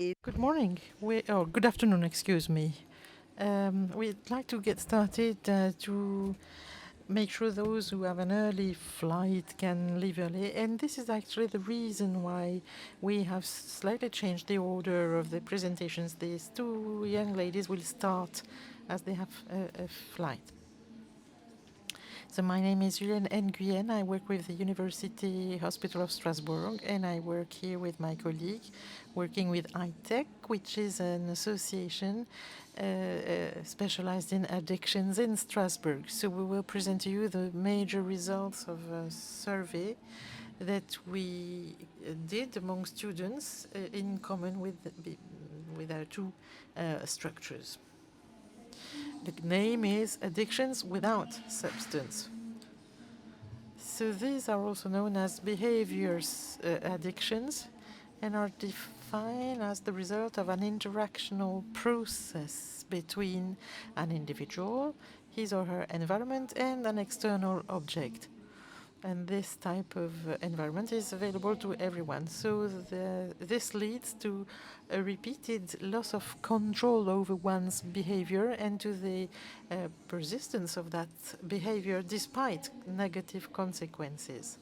Good morning. Good afternoon, excuse me. We'd like to get started to make sure those who have an early flight can leave early. And this is actually the reason why we have slightly changed the order of the presentations. These two young ladies will start as they have a flight. So my name is Julian Nguyen. I work with the University Hospital of Strasbourg, and I work here with my colleague, working with ITEC, which is an association specialized in addictions in Strasbourg. So we will present to you the major results of a survey that we did among students in common with our two structures. The name is Addictions Without Substance. So these are also known as behaviors addictions and are defined as the result of an interactional process between an individual, his or her environment, and an external object. And this type of environment is available to everyone. So this leads to a repeated loss of control over one's behavior and to the persistence of that behavior despite negative consequences.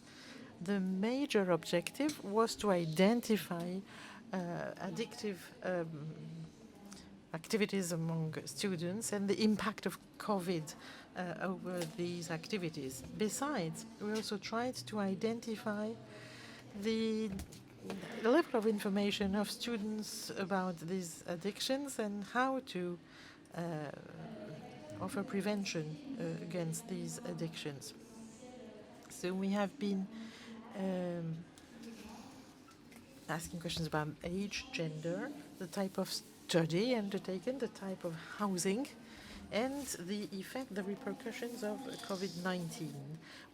The major objective was to identify addictive activities among students and the impact of COVID over these activities. Besides, we also tried to identify the level of information of students about these addictions and how to offer prevention against these addictions. So we have been asking questions about age, gender, the type of study undertaken, the type of housing, and the effect, the repercussions of COVID-19.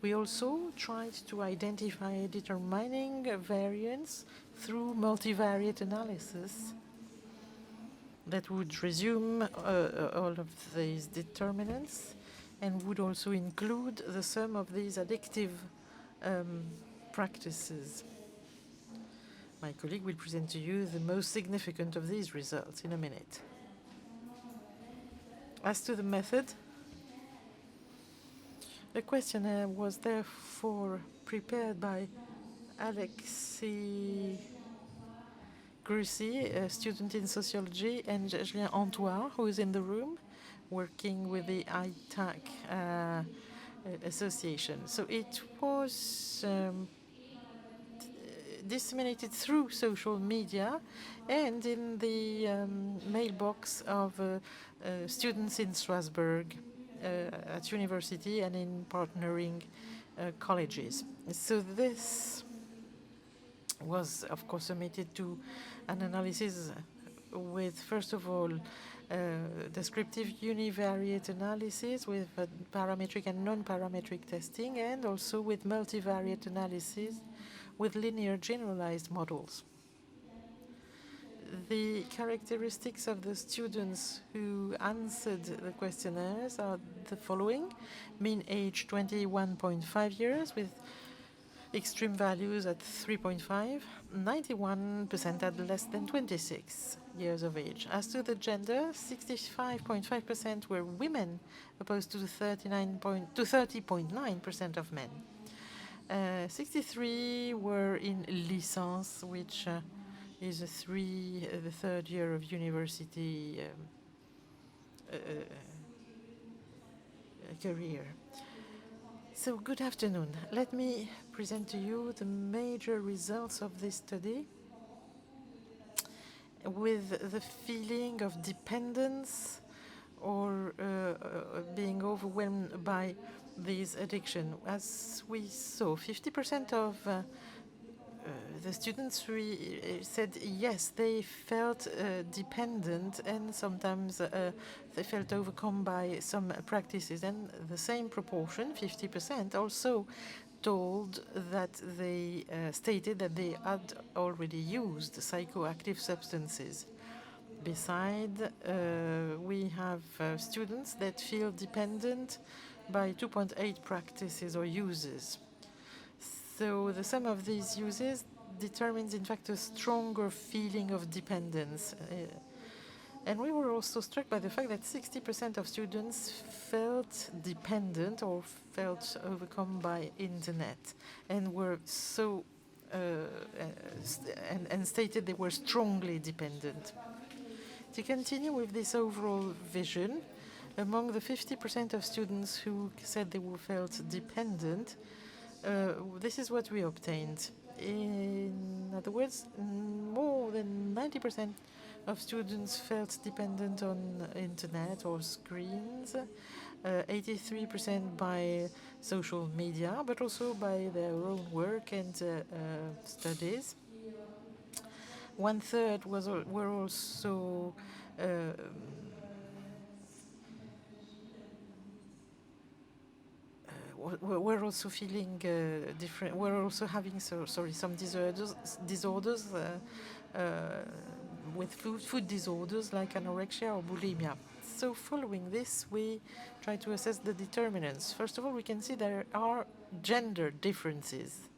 We also tried to identify determining variance through multivariate analysis that would resume all of these determinants and would also include the sum of these addictive practices. My colleague will present to you the most significant of these results in a minute. As to the method, the questionnaire was therefore prepared by Alexis Grussy, a student in sociology, and Julian Nguyen, who is in the room, working with the ITAC association. So it was disseminated through social media and in the mailbox of students in Strasbourg at university and in partnering colleges. So this was, of course, submitted to an analysis with, first of all, descriptive univariate analysis with parametric and non-parametric testing, and also with multivariate analysis with linear generalized models. The characteristics of the students who answered the questionnaires are the following: mean age 21.5 years with extreme values at 3.5, 91% had less than 26 years of age. As to the gender, 65.5% were women, opposed to 30.9% of men. 63 were in licence, which is the third year of university career. So good afternoon. Let me present to you the major results of this study with the feeling of dependence or being overwhelmed by this addiction. As we saw, 50% of the students said yes, they felt dependent, and sometimes they felt overcome by some practices. And the same proportion, 50%, also told that they stated that they had already used psychoactive substances. Besides, we have students that feel dependent by 2.8 practices or uses. So the sum of these uses determines, in fact, a stronger feeling of dependence. And we were also struck by the fact that 60% of students felt dependent or felt overcome by internet and were so and stated they were strongly dependent. To continue with this overall vision, among the 50% of students who said they felt dependent, this is what we obtained. In other words, more than 90% of students felt dependent on internet or screens, 83% by social media, but also by their own work and studies. 1/3 were also we're also feeling different. We're also having some disorders with food disorders like anorexia or bulimia. So following this, we try to assess the determinants. First of all, we can see there are gender differences.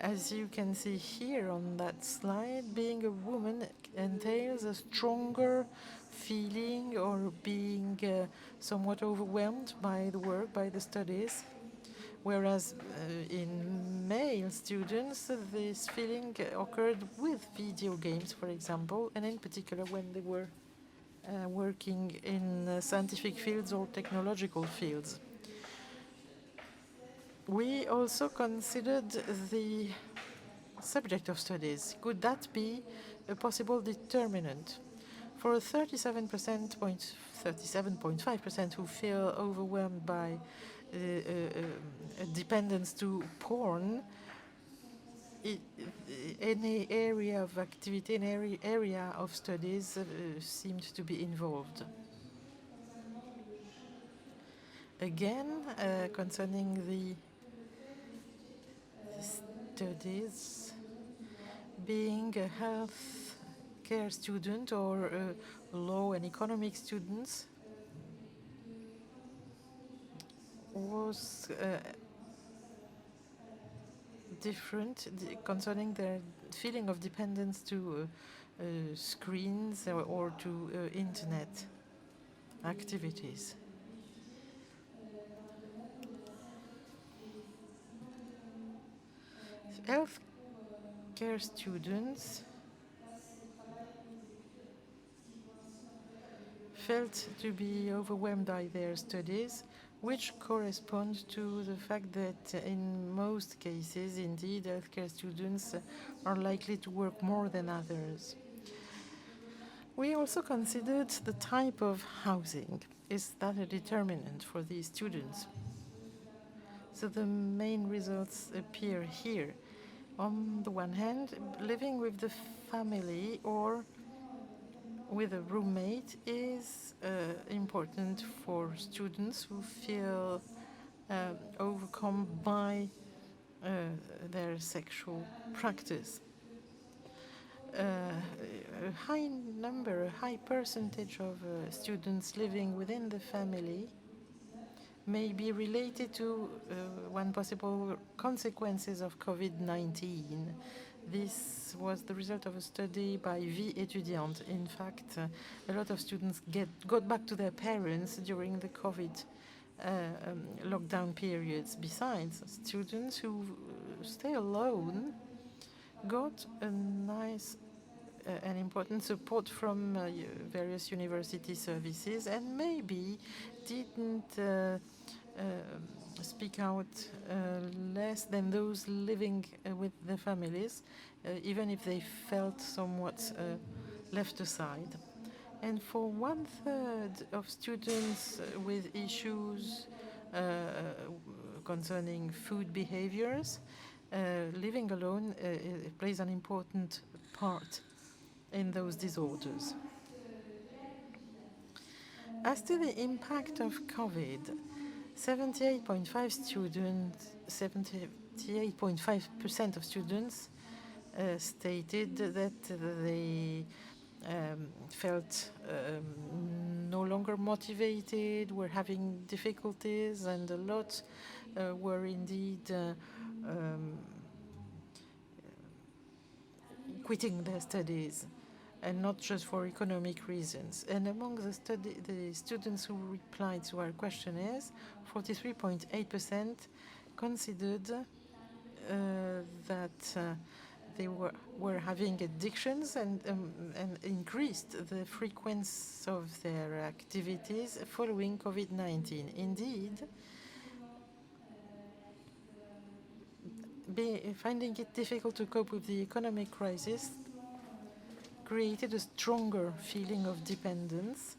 As you can see here on that slide, being a woman entails a stronger feeling or being somewhat overwhelmed by the work, by the studies, whereas in male students, this feeling occurred with video games, for example, and in particular when they were working in scientific fields or technological fields. We also considered the subject of studies. Could that be a possible determinant? For 37.5% who feel overwhelmed by dependence to porn, any area of activity, any area of studies seemed to be involved. Again, concerning the studies, being a health care student or law and economic students was different concerning their feeling of dependence to screens or to internet activities. Healthcare students felt to be overwhelmed by their studies, which correspond to the fact that in most cases, indeed, healthcare students are likely to work more than others. We also considered the type of housing. Is that a determinant for these students? So the main results appear here. On the one hand, living with the family or with a roommate is important for students who feel overcome by their sexual practice. A high percentage of students living within the family may be related to one possible consequences of COVID-19. This was the result of a study by Vie étudiante. In fact, a lot of students got back to their parents during the COVID lockdown periods. Besides, students who stay alone got a nice and important support from various university services and maybe didn't speak out less than those living with their families, even if they felt somewhat left aside. And for 1/3 of students with issues concerning food behaviors, living alone plays an important part in those disorders. As to the impact of COVID, 78.5% of students stated that they felt no longer motivated, were having difficulties, and a lot were indeed quitting their studies, and not just for economic reasons. And among the students who replied to our questionnaires, 43.8% considered that they were having addictions and increased the frequency of their activities following COVID-19. Indeed, finding it difficult to cope with the economic crisis created a stronger feeling of dependence,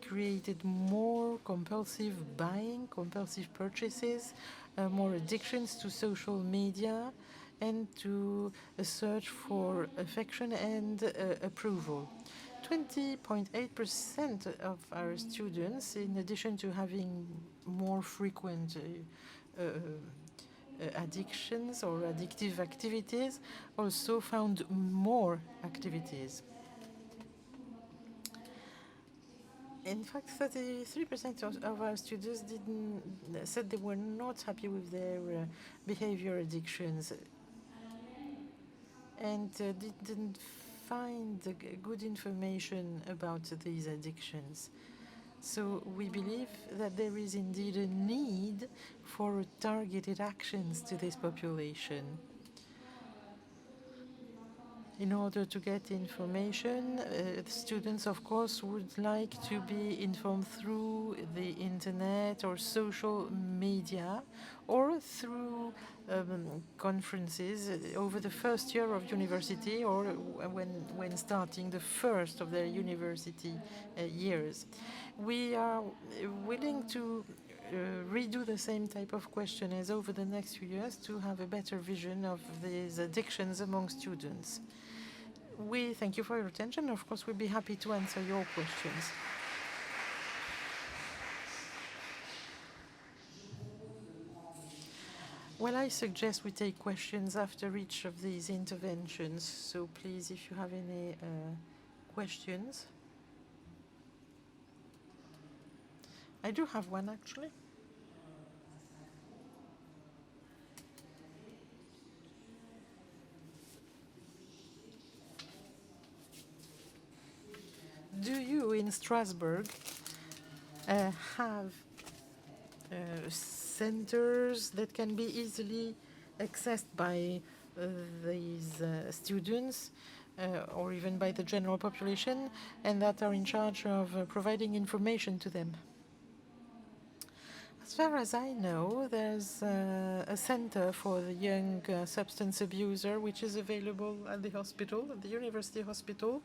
created more compulsive buying, compulsive purchases, more addictions to social media, and to a search for affection and approval. 20.8% of our students, in addition to having more frequent addictions or addictive activities, also found more activities. In fact, 33% of our students said they were not happy with their behavior addictions and didn't find good information about these addictions. So we believe that there is indeed a need for targeted actions to this population. In order to get information, students, of course, would like to be informed through the internet or social media or through conferences over the first year of university or when starting the first of their university years. We are willing to redo the same type of questionnaires over the next few years to have a better vision of these addictions among students. We thank you for your attention. Of course, we'll be happy to answer your questions. Well, I suggest we take questions after each of these interventions. So please, if you have any questions. I do have one, actually. Do you in Strasbourg have centers that can be easily accessed by these students or even by the general population and that are in charge of providing information to them? As far as I know, there's a center for the young substance abuser which is available at the hospital, at the university hospital,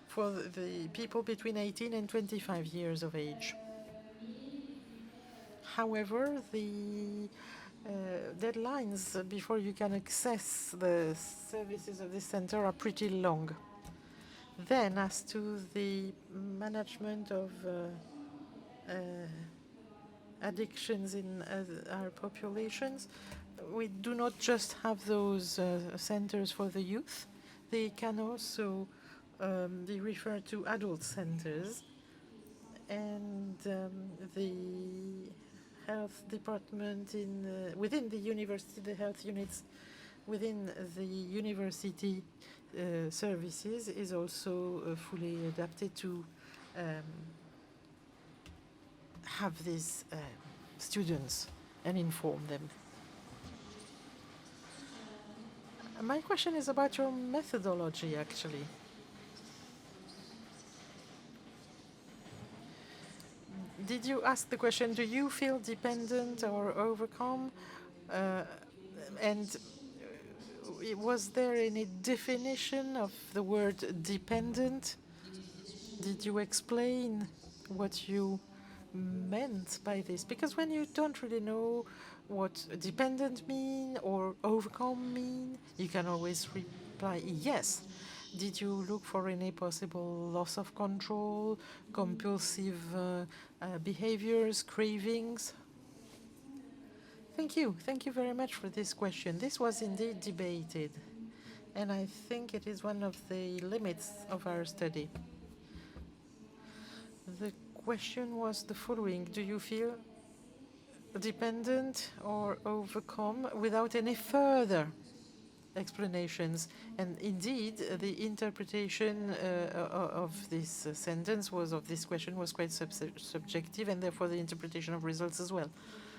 for the people between 18 and 25 years of age. However, the deadlines before you can access the services of this center are pretty long. Then, as to the management of addictions in our populations, we do not just have those centers for the youth. They can also be referred to adult centers, and the health department within the university, the health units within the university services is also fully adapted to have these students and inform them. My question is about your methodology, actually. Did you ask the question, do you feel dependent or overcome? And was there any definition of the word dependent? Did you explain what you meant by this? Because when you don't really know what dependent mean or overcome mean, you can always reply yes. Did you look for any possible loss of control, compulsive behaviors, cravings? Thank you. Thank you very much for this question. This was indeed debated, and I think it is one of the limits of our study. The question was the following: do you feel dependent or overcome without any further explanations. And indeed, the interpretation of this sentence was, of this question, was quite subjective, and therefore the interpretation of results as well.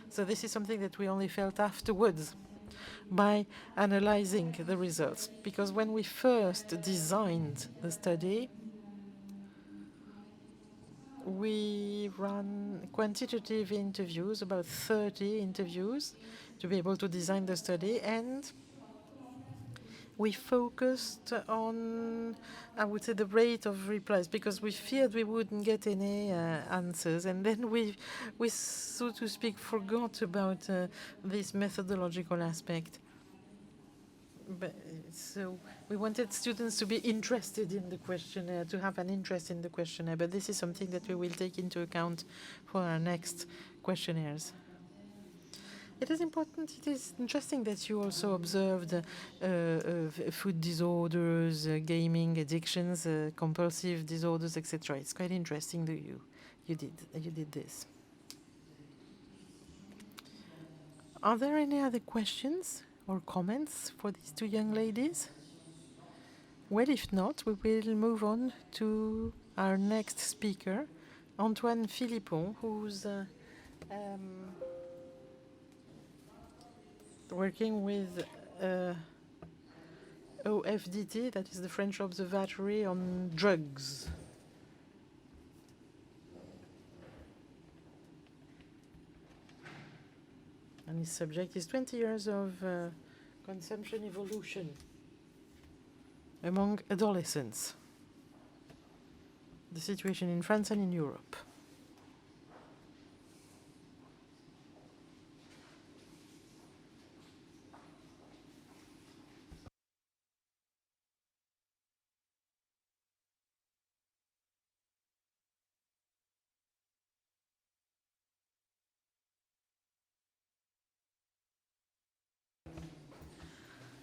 So this is something that we only felt afterwards by analyzing the results. Because when we first designed the study, we ran quantitative interviews, about 30 interviews, to be able to design the study, and we focused on, I would say, the rate of replies, because we feared we wouldn't get any answers, and then we, so to speak, forgot about this methodological aspect. But, so we wanted students to be interested in the questionnaire, to have an interest in the questionnaire, but this is something that we will take into account for our next questionnaires. It is important, it is interesting that you also observed food disorders, gaming addictions, compulsive disorders, etc. It's quite interesting that you did this. Are there any other questions or comments for these two young ladies? Well, if not, we will move on to our next speaker, Antoine PHILIPPON, who's working with OFDT, that is the French Observatory on Drugs. And his subject is 20 years of consumption evolution among adolescents, the situation in France and in Europe.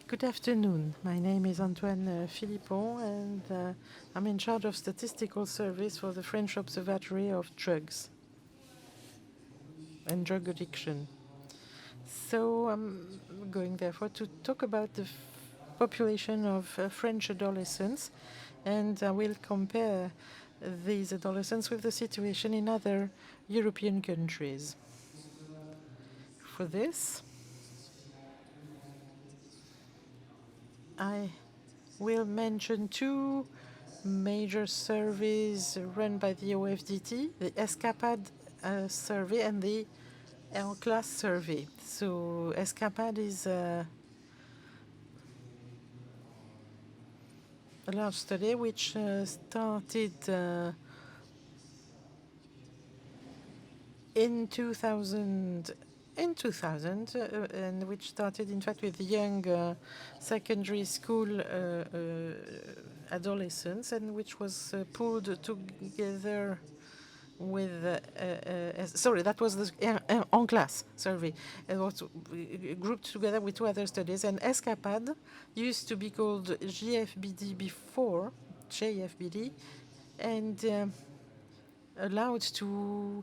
Good afternoon. My name is Antoine PHILIPPON, and I'm in charge of statistical service for the French Observatory of Drugs and drug addiction. So I'm going, therefore, to talk about the population of French adolescents, and I will compare these adolescents with the situation in other European countries. For this, I will mention two major surveys run by the OFDT, the ESCAPAD survey and the L-Class survey. So ESCAPAD is a large study which started in 2000, and which started, in fact, with young secondary school adolescents, and which was pulled together with, sorry, that was the en classe survey. It was grouped together with two other studies, and ESCAPAD used to be called GFBD before, JFBD, and allowed to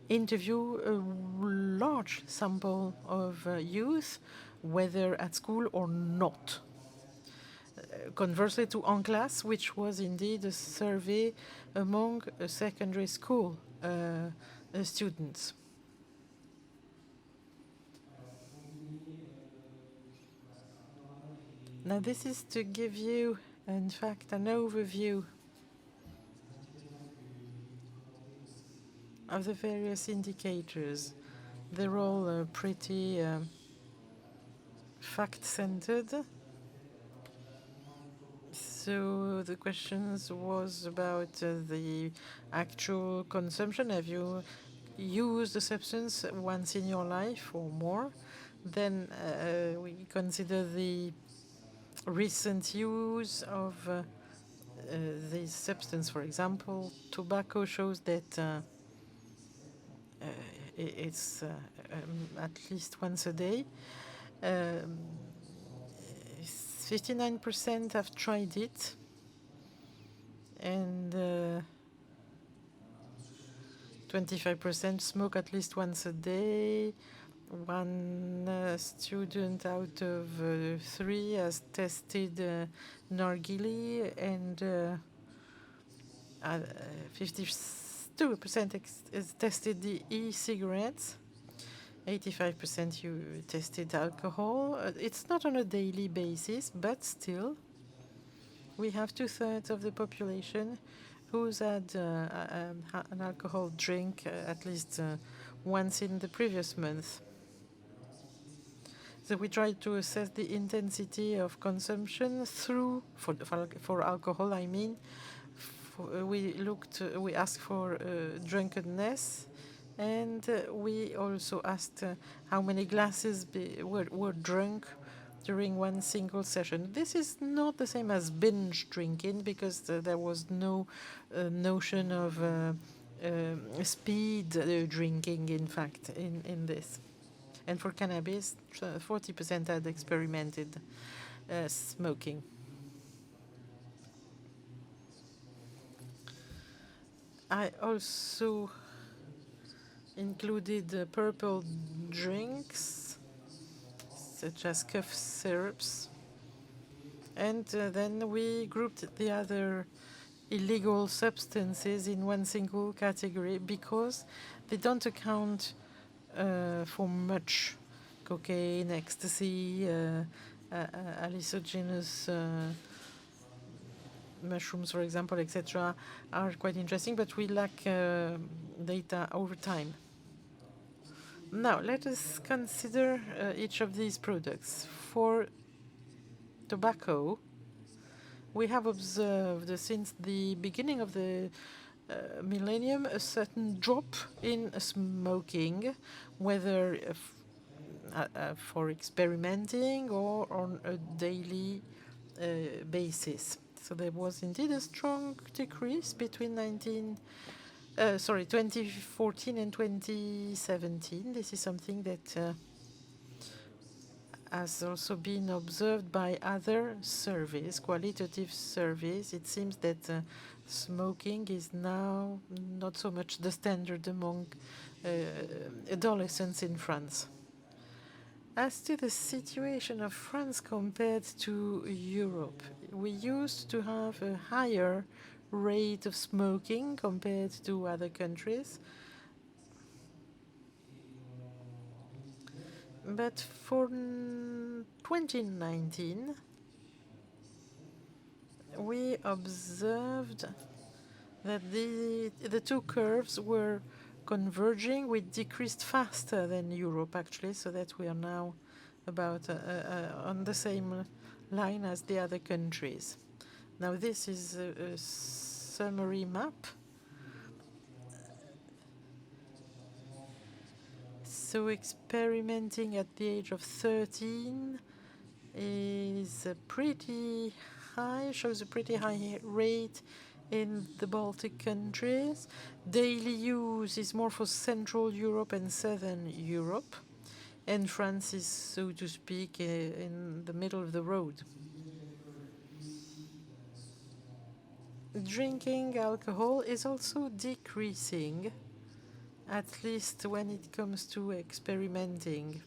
interview a large sample of youth, whether at school or not. Conversely to En Classe, which was indeed a survey among secondary school students. Now, this is to give you, in fact, an overview of the various indicators. They're all pretty fact-centered. So the questions was about the actual consumption. Have you used a substance once in your life or more? Then we consider the recent use of this substance. For example, tobacco shows that it's at least once a day. 59% have tried it, and 25% smoke at least once a day, One student out of 3 has tested nargile, and 52% has tested the e-cigarettes. 85% you tested alcohol. It's not on a daily basis, but still, we have 2/3 of the population who's had an alcohol drink at least once in the previous month. So we tried to assess the intensity of consumption through, for alcohol, I mean. We asked for drunkenness, and we also asked how many glasses were drunk during one single session. This is not the same as binge drinking, because there was no notion of speed drinking, in fact, in this. And for cannabis, 40% had experimented smoking. I also included purple drinks, such as cough syrups. And then we grouped the other illegal substances in one single category, because they don't account for much. Cocaine, ecstasy, hallucinogenous mushrooms, for example, etc., are quite interesting, but we lack data over time. Now, let us consider each of these products. For tobacco, we have observed since the beginning of the millennium a certain drop in smoking, whether for experimenting or on a daily basis. So there was indeed a strong decrease between 2014 and 2017. This is something that has also been observed by other surveys, qualitative surveys. It seems that smoking is now not so much the standard among adolescents in France. As to the situation of France compared to Europe, we used to have a higher rate of smoking compared to other countries. But for 2019, we observed that the two curves were converging. We decreased faster than Europe, actually, so that we are now about on the same line as the other countries. Now, this is a summary map. So experimenting at the age of 13 is pretty high, shows a pretty high rate in the Baltic countries. Daily use is more for Central Europe and Southern Europe, and France is, so to speak, in the middle of the road. Drinking alcohol is also decreasing, at least when it comes to experimenting.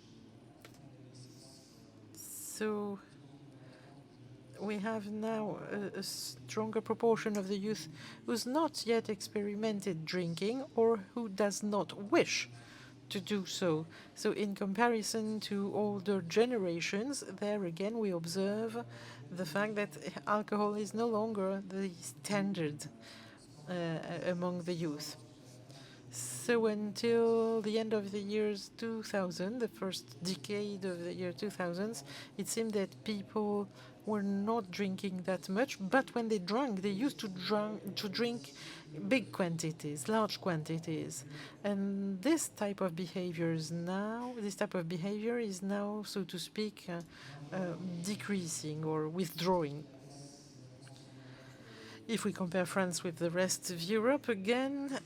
So we have now a stronger proportion of the youth who's not yet experimented drinking or who does not wish to do so. So in comparison to older generations, there again we observe the fact that alcohol is no longer the standard among the youth. So until the end of the years 2000, the first decade of the year 2000s, it seemed that people were not drinking that much, but when they drank, they used to drink big quantities, large quantities. And this type of behavior is now, so to speak, decreasing or withdrawing. If we compare France with the rest of Europe, again,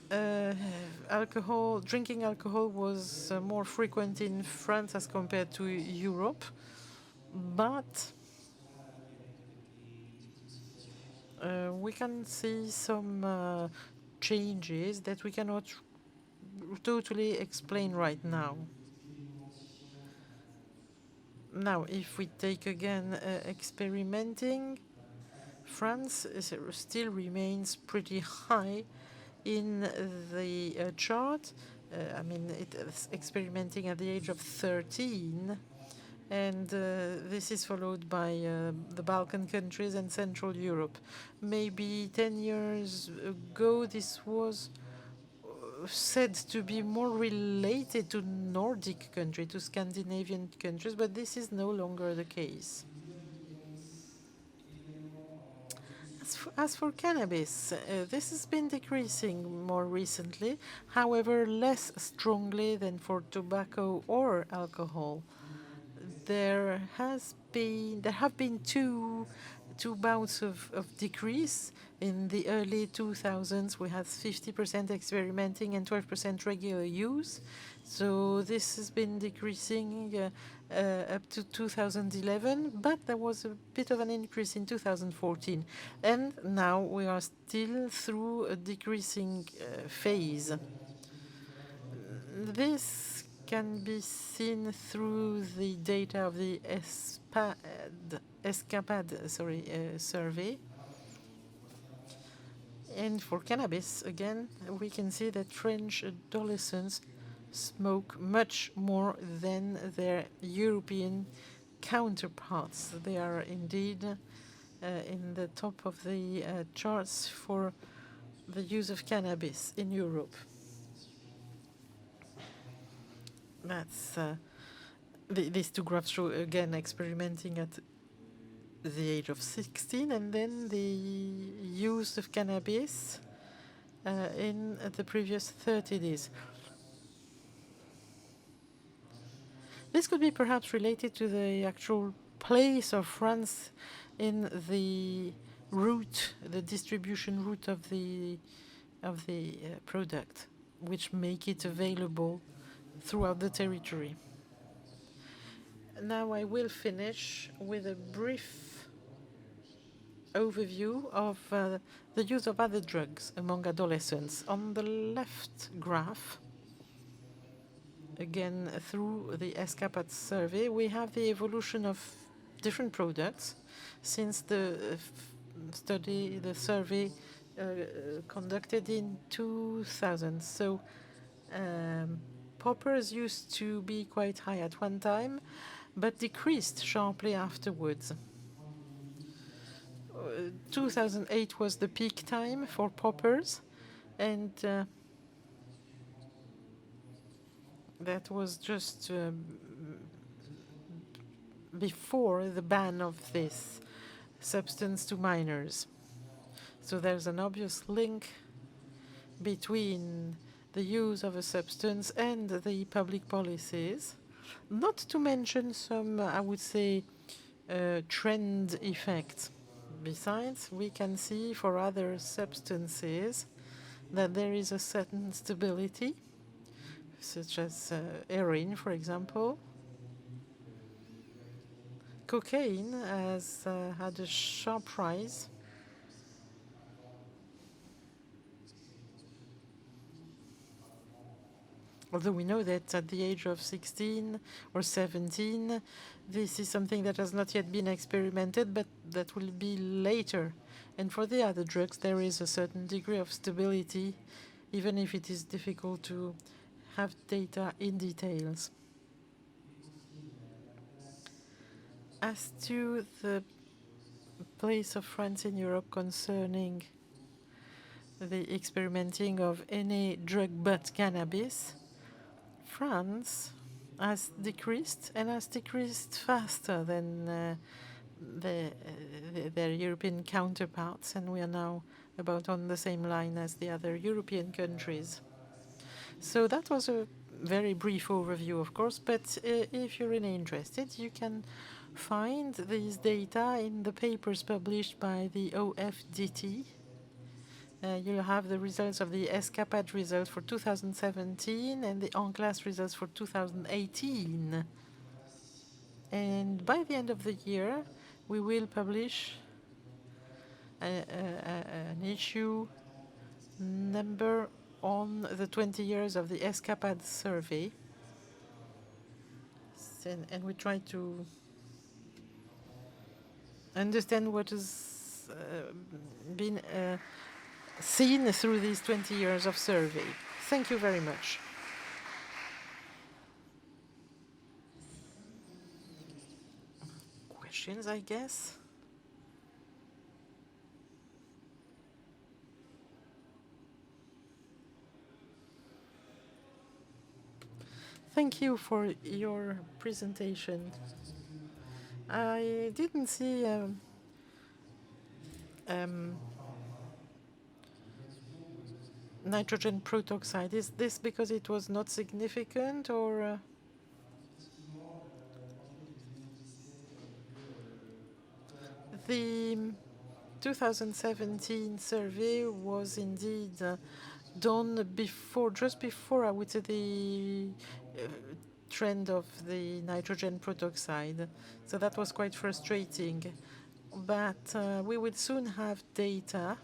drinking alcohol was more frequent in France as compared to Europe, but we can see some changes that we cannot totally explain right now. Now, if we take again experimenting, France still remains pretty high in the chart. I mean, it is experimenting at the age of 13, and this is followed by the Balkan countries and Central Europe. Maybe 10 years ago, this was said to be more related to Nordic countries, to Scandinavian countries, but this is no longer the case. As for cannabis, this has been decreasing more recently, however, less strongly than for tobacco or alcohol. There have been two bouts of decrease. In the early 2000s, we had 50% experimenting and 12% regular use. So this has been decreasing up to 2011, but there was a bit of an increase in 2014. And now we are still through a decreasing phase. This can be seen through the data of the ESCAPAD survey. And for cannabis, again, we can see that French adolescents smoke much more than their European counterparts. They are indeed in the top of the charts for the use of cannabis in Europe. That's these two graphs show again experimenting at the age of 16, and then the use of cannabis in the previous 30 days. This could be perhaps related to the actual place of France in the route, the distribution route of the product, which make it available throughout the territory. Now I will finish with a brief overview of the use of other drugs among adolescents. On the left graph, again through the ESCAPAD survey, we have the evolution of different products since the survey conducted in 2000. So poppers used to be quite high at one time, but decreased sharply afterwards. 2008 was the peak time for poppers, and that was just before the ban of this substance to minors. So there's an obvious link between the use of a substance and the public policies, not to mention some, I would say, trend effects. Besides, we can see for other substances that there is a certain stability, such as heroin, for example. Cocaine has had a sharp rise. Although we know that at the age of 16 or 17, this is something that has not yet been experimented, but that will be later. And for the other drugs, there is a certain degree of stability, even if it is difficult to have data in details. As to the place of France in Europe concerning the experimenting of any drug but cannabis, France has decreased, and has decreased faster than their European counterparts, and we are now about on the same line as the other European countries. So that was a very brief overview, of course, but if you're really interested, you can find these data in the papers published by the OFDT. You'll have the results of the ESCAPAD results for 2017 and the En-classe results for 2018. And by the end of the year, we will publish an issue number on the 20 years of the ESCAPAD survey. And we try to understand what has been seen through these 20 years of survey. Thank you very much. Questions, I guess? Thank you for your presentation. I didn't see nitrogen peroxide. Is this because it was not significant, or the 2017 survey was indeed done before, just before, I would say, the trend of the nitrogen peroxide. So that was quite frustrating. But we will soon have data.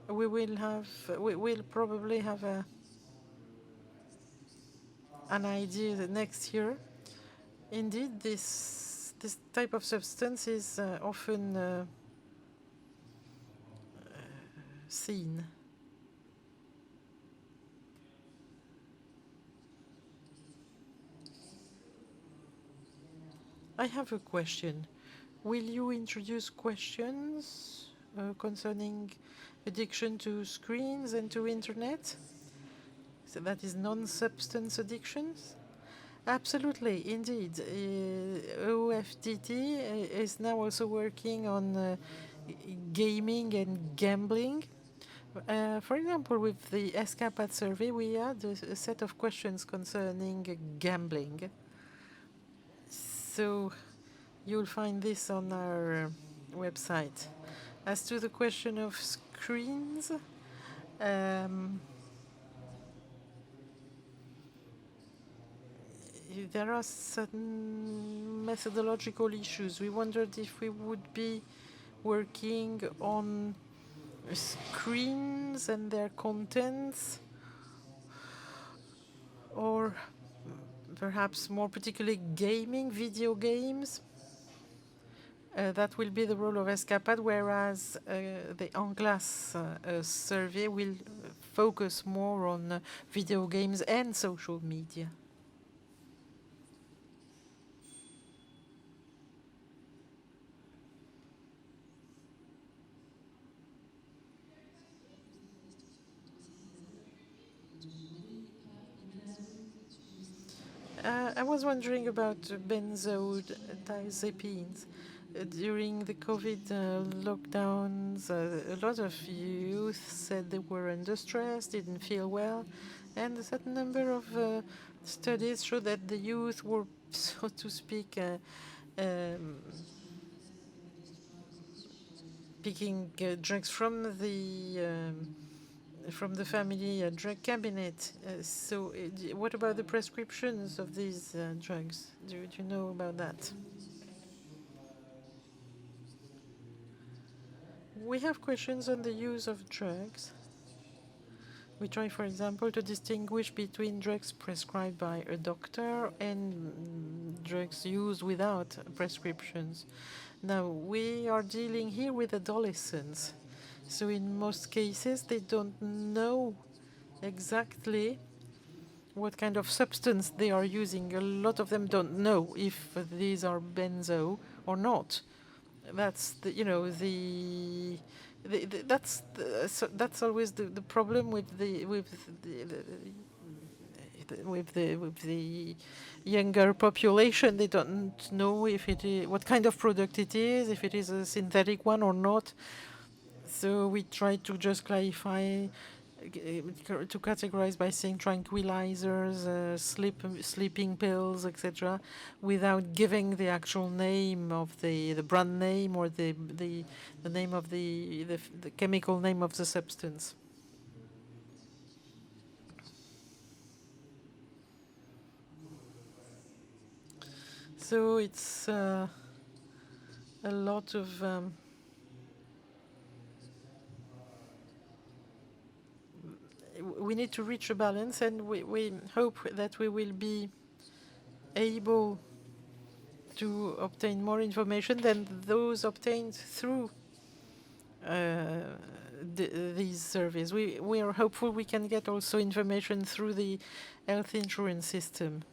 We'll probably have an idea that next year. Indeed, this type of substance is often seen. I have a question. Will you introduce questions concerning addiction to screens and to internet? So that is non-substance addictions? Absolutely, indeed. OFDT is now also working on gaming and gambling. For example, with the ESCAPAD survey, we had a set of questions concerning gambling. So you'll find this on our website. As to the question of screens, there are certain methodological issues. We wondered if we would be working on screens and their contents, or perhaps more particularly gaming, video games. That will be the role of ESCAPAD, whereas the En Classe survey will focus more on video games and social media. I was wondering about benzodiazepines. During the COVID lockdowns, a lot of youth said they were under stress, didn't feel well, and a certain number of studies show that the youth were, so to speak, picking drugs from the family drug cabinet. So what about the prescriptions of these drugs? Do you know about that? We have questions on the use of drugs. We try, for example, to distinguish between drugs prescribed by a doctor and drugs used without prescriptions. Now, we are dealing here with adolescents. So in most cases, they don't know exactly what kind of substance they are using. A lot of them don't know if these are benzo or not. That's that's always the problem with the younger population. They don't know if it is, what kind of product it is, if it is a synthetic one or not. So we try to just clarify, to categorize by saying tranquilizers, sleeping pills, etc., without giving the actual name of the brand name or the name of the chemical name of the substance. So it's a lot of we need to reach a balance, and we hope that we will be able to obtain more information than those obtained through these surveys. We are hopeful we can get also information through the health insurance system.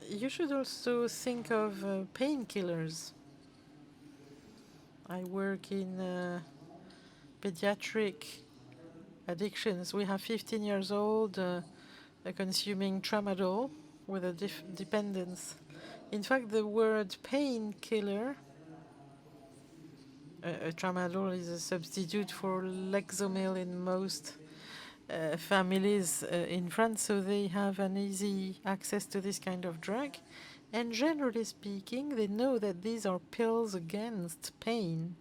You should also think of painkillers. I work in pediatric addictions. We have 15 years old consuming tramadol with a dependence. In fact, the word painkiller, tramadol is a substitute for Lexomil in most families in France, so they have an easy access to this kind of drug. And generally speaking, they know that these are pills against pain.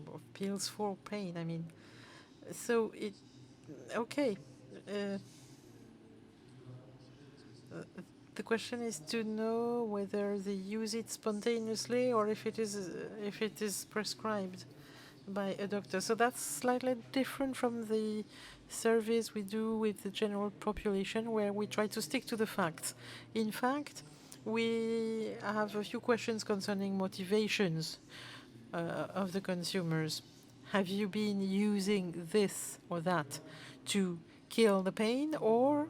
Or pills for pain, I mean. So it, okay. The question is to know whether they use it spontaneously or if it is prescribed by a doctor. So that's slightly different from the surveys we do with the general population, where we try to stick to the facts. In fact, we have a few questions concerning motivations of the consumers. Have you been using this or that to kill the pain or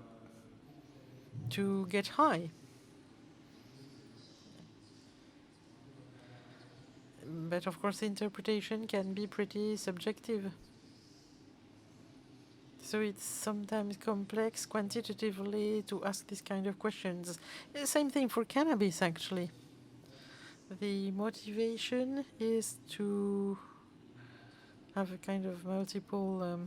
to get high? But of course, interpretation can be pretty subjective. So it's sometimes complex quantitatively to ask these kind of questions. Same thing for cannabis, actually. The motivation is to have a kind of multiple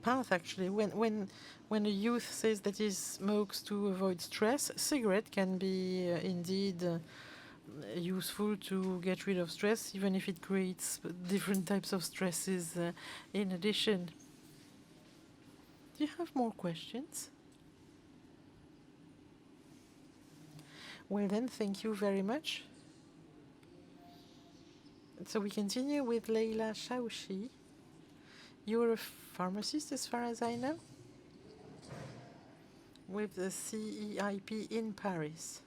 path, actually. When a youth says that he smokes to avoid stress, a cigarette can be indeed useful to get rid of stress, even if it creates different types of stresses in addition. Do you have more questions? Well then, thank you very much. So we continue with Leila CHAOUACHI. You're a pharmacist, as far as I know, with the CEIP in Paris.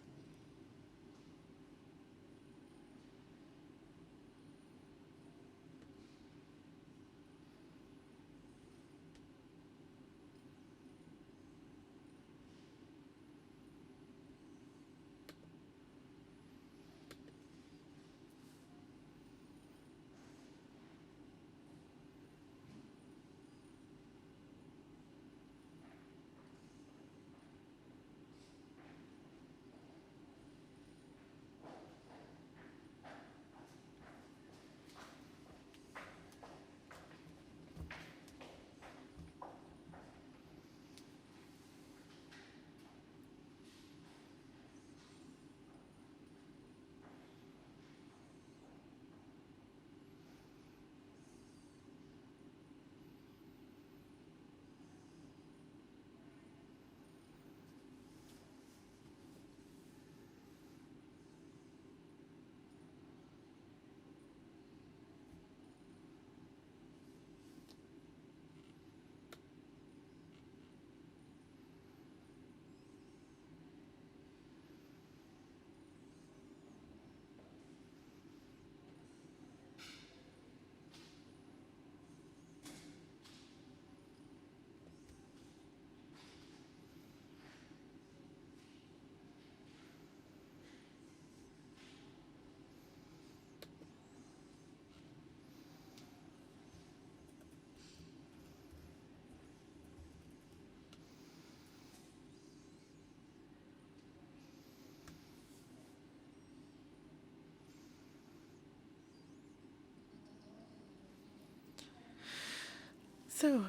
So,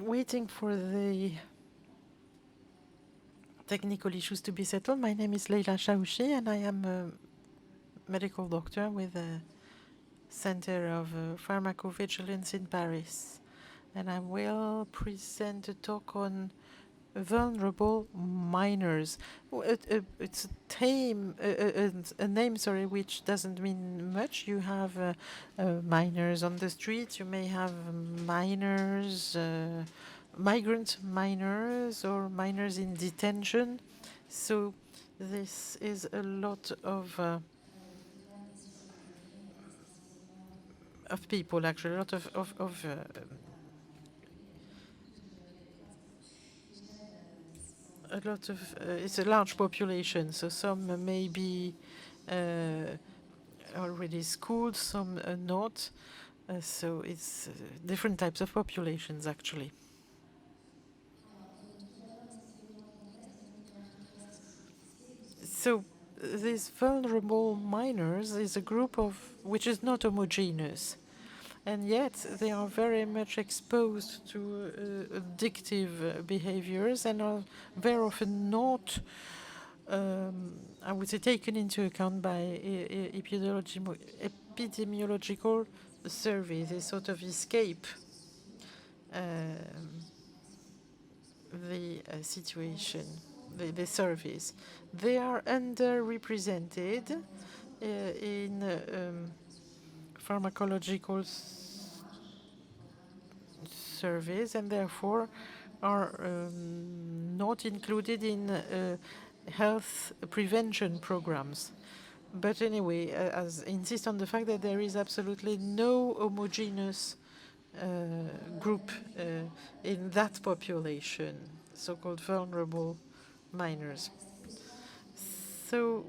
waiting for the technical issues to be settled. My name is Leila CHAOUACHI, and I am a medical doctor with a Center of Pharmacovigilance in Paris. And I will present a talk on vulnerable minors. It's a name, sorry, which doesn't mean much. You have minors on the street. You may have minors, migrant minors, or minors in detention. So this is a lot of people, actually, a lot of a lot of it's a large population, so some may be already schooled, some not. So it's different types of populations, actually. So these vulnerable minors is a group of which is not homogeneous, and yet they are very much exposed to addictive behaviors and are very often not, I would say, taken into account by epidemiological surveys. They sort of escape the situation, the surveys. They are underrepresented in pharmacological surveys, and therefore are not included in health prevention programs. But anyway, as insist on the fact that there is absolutely no homogeneous group in that population, so-called vulnerable minors. So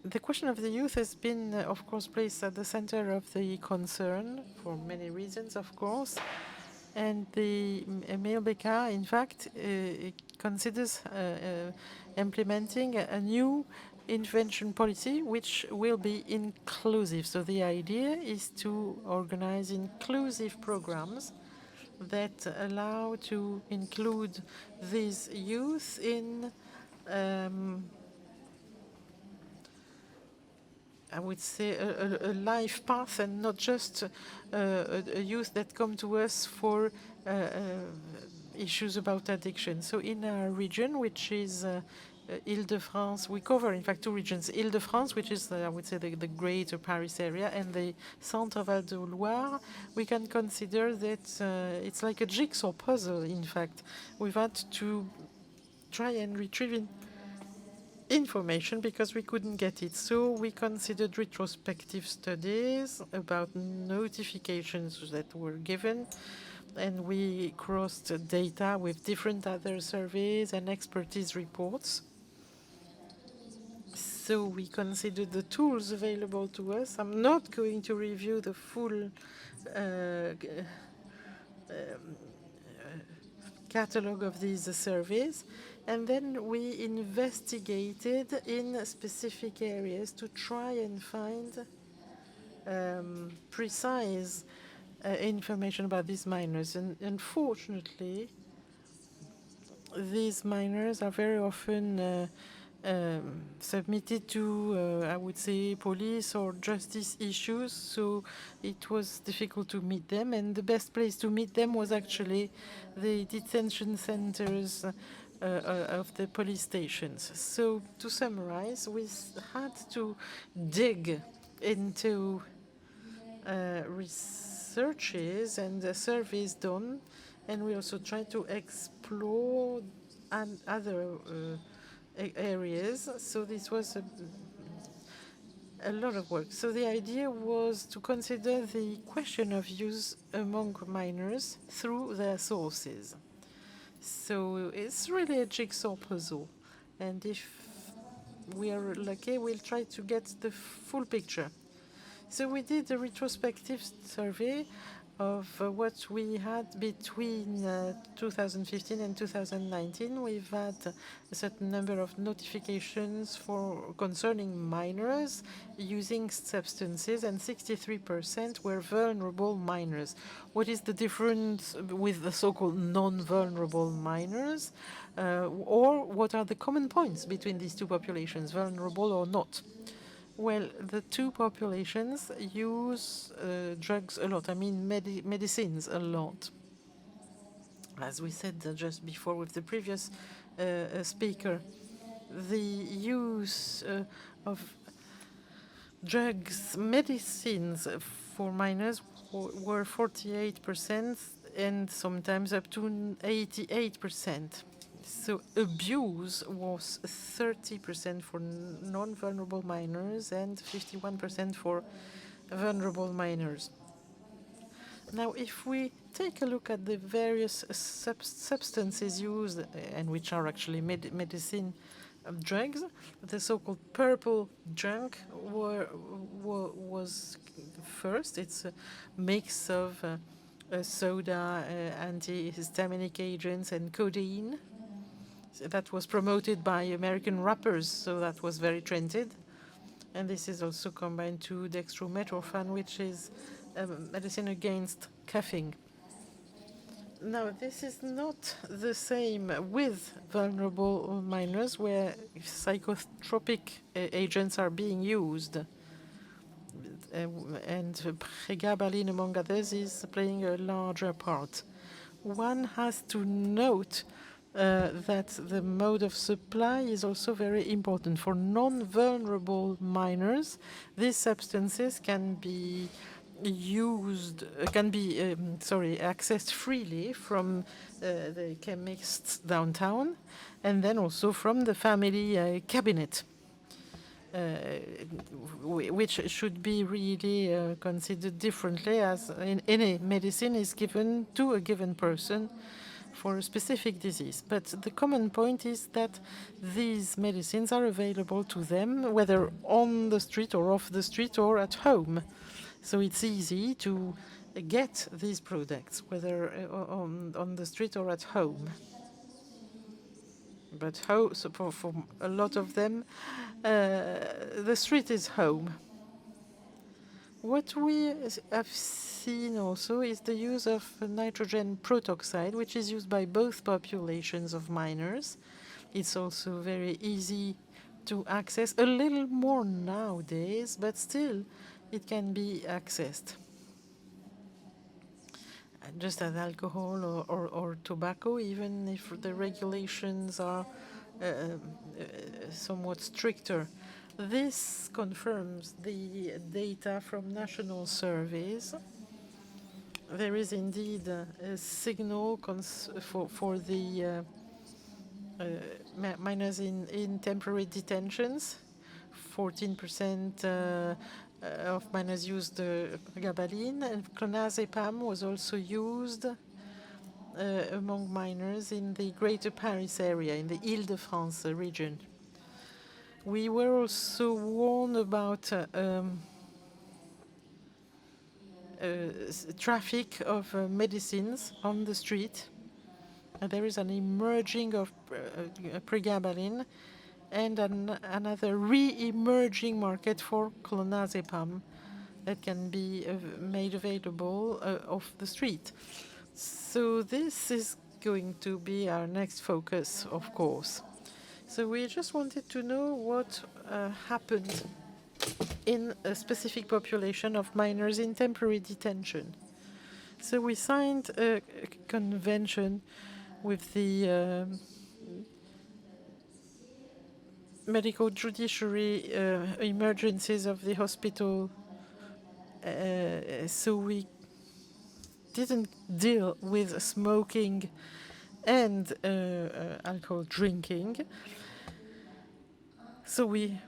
the question of the youth has been, of course, placed at the center of the concern for many reasons, of course. And the MELBK, in fact, considers implementing a new intervention policy which will be inclusive. So the idea is to organize inclusive programs that allow to include these youth in I would say a life path, and not just a youth that come to us for issues about addiction. So in our region, which is Île-de-France, we cover, in fact, two regions. Île-de-France, which is, I would say, the greater Paris area, and the Centre-Val de Loire, we can consider that it's like a jigsaw puzzle, in fact. We've had to try and retrieve information because we couldn't get it. So we considered retrospective studies about notifications that were given, and we crossed data with different other surveys and expertise reports. So we considered the tools available to us. I'm not going to review the full catalog of these surveys. And then we investigated in specific areas to try and find precise information about these minors. And unfortunately, these minors are very often submitted to, I would say, police or justice issues, so it was difficult to meet them. And the best place to meet them was actually the detention centers of the police stations. So to summarize, we had to dig into researches and surveys done, and we also tried to explore other areas. So this was a lot of work. So the idea was to consider the question of use among minors through their sources. So it's really a jigsaw puzzle, and if we are lucky, we'll try to get the full picture. So we did a retrospective survey of what we had between 2015 and 2019. We've had a certain number of notifications concerning minors using substances, and 63% were vulnerable minors. What is the difference with the so-called non-vulnerable minors? Or what are the common points between these two populations, vulnerable or not? Well, the two populations use drugs a lot. I mean, medicines a lot. As we said just before with the previous speaker, the use of drugs, medicines for minors were 48% and sometimes up to 88%. So abuse was 30% for non-vulnerable minors and 51% for vulnerable minors. Now, if we take a look at the various substances used and which are actually medicine drugs, the so-called purple drug was first. It's a mix of soda, antihistaminic agents, and codeine. So that was promoted by American rappers, so that was very trended. And this is also combined to dextromethorphan, which is medicine against coughing. Now, this is not the same with vulnerable minors, where psychotropic agents are being used. And pregabalin, among others, is playing a larger part. One has to note that the mode of supply is also very important. For non-vulnerable minors, these substances can be accessed freely from the chemists downtown, and then also from the family cabinet, which should be really considered differently, as in any medicine is given to a given person for a specific disease. But the common point is that these medicines are available to them, whether on the street or off the street or at home. So it's easy to get these products, whether on the street or at home. But so for a lot of them, the street is home. What we have seen also is the use of nitrogen protoxide, which is used by both populations of minors. It's also very easy to access, a little more nowadays, but still it can be accessed. Just as alcohol or tobacco, even if the regulations are somewhat stricter. This confirms the data from national surveys. There is indeed a signal for the minors in temporary detentions. 14% of minors used gabaline, and clonazepam was also used among minors in the Greater Paris area, in the Île-de-France region. We were also warned about traffic of medicines on the street. There is an emerging of pregabalin and another re-emerging market for clonazepam that can be made available off the street. So this is going to be our next focus, of course. So we just wanted to know what happened in a specific population of minors in temporary detention. So we signed a convention with the medical judiciary emergencies of the hospital. So we didn't deal with smoking and alcohol drinking. So we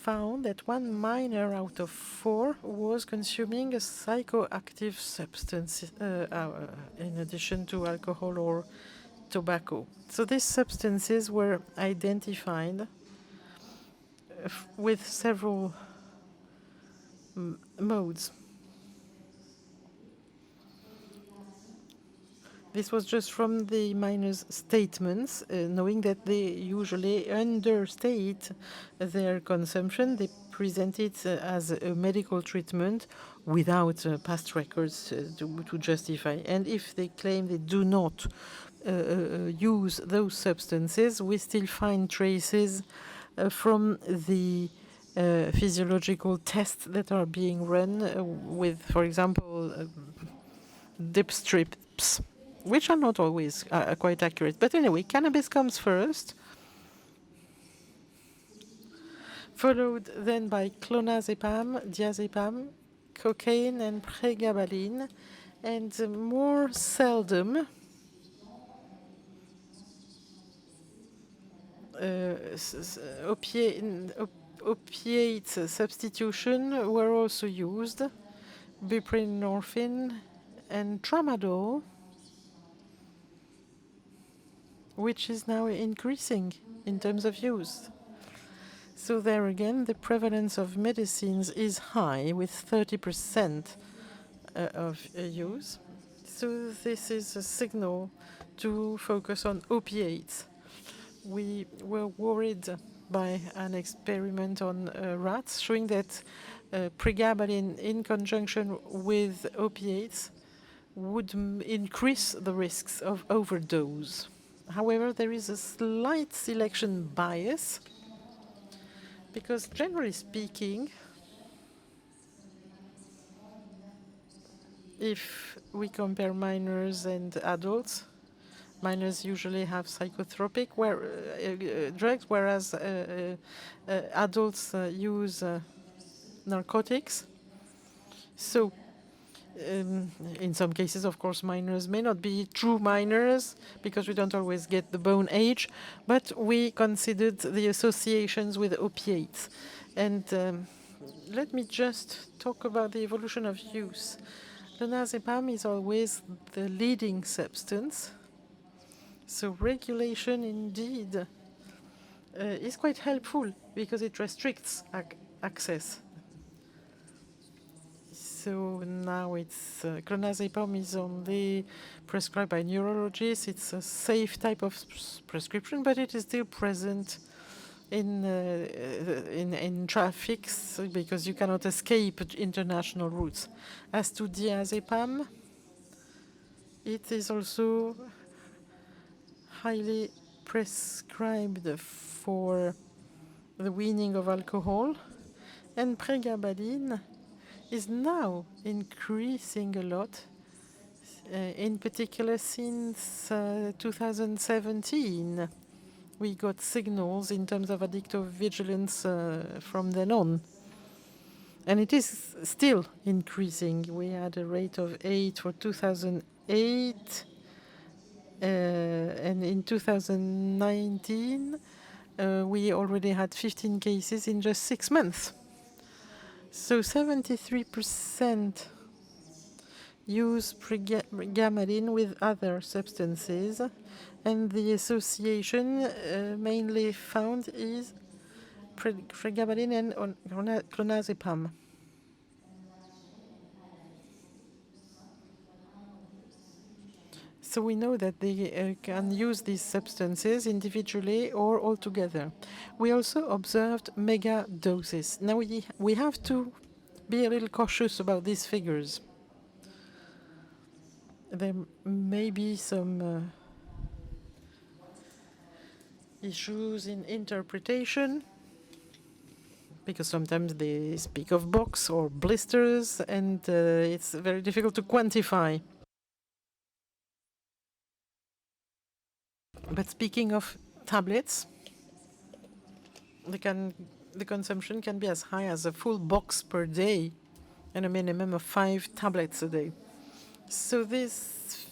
found that one minor out of 4 was consuming a psychoactive substance in addition to alcohol or tobacco. So these substances were identified with several modes. This was just from the minors' statements, knowing that they usually understate their consumption. They present it as a medical treatment without past records to justify. And if they claim they do not use those substances, we still find traces from the physiological tests that are being run with, for example, dip strips, which are not always quite accurate. But anyway, cannabis comes first, followed then by clonazepam, diazepam, cocaine, and pregabalin, and more seldom opiate substitution were also used, buprenorphine and tramadol, which is now increasing in terms of use. So there again, the prevalence of medicines is high, with 30% of use. So this is a signal to focus on opiates. We were worried by an experiment on rats showing that pregabalin in conjunction with opiates would increase the risks of overdose. However, there is a slight selection bias because, generally speaking, if we compare minors and adults, minors usually have psychotropic drugs, whereas adults use narcotics. So in some cases, of course, minors may not be true minors because we don't always get the bone age, but we considered the associations with opiates. And let me just talk about the evolution of use. Clonazepam is always the leading substance. So regulation indeed is quite helpful because it restricts access. So now it's clonazepam is only prescribed by neurologists. It's a safe type of prescription, but it is still present in traffics because you cannot escape international routes. As to diazepam, it is also highly prescribed for the weaning of alcohol, and pregabalin is now increasing a lot, in particular since 2017. We got signals in terms of addictive vigilance from then on. And it is still increasing. We had a rate of 8 for 2008. And in 2019, we already had 15 cases in just 6 months. So 73% use pregabalin with other substances, and the association mainly found is pregabalin and clonazepam. So we know that they can use these substances individually or all together. We also observed mega doses. Now we have to be a little cautious about these figures. There may be some issues in interpretation, because sometimes they speak of box or blisters, and it's very difficult to quantify. But speaking of tablets, the consumption can be as high as a full box per day and a minimum of 5 tablets a day. So this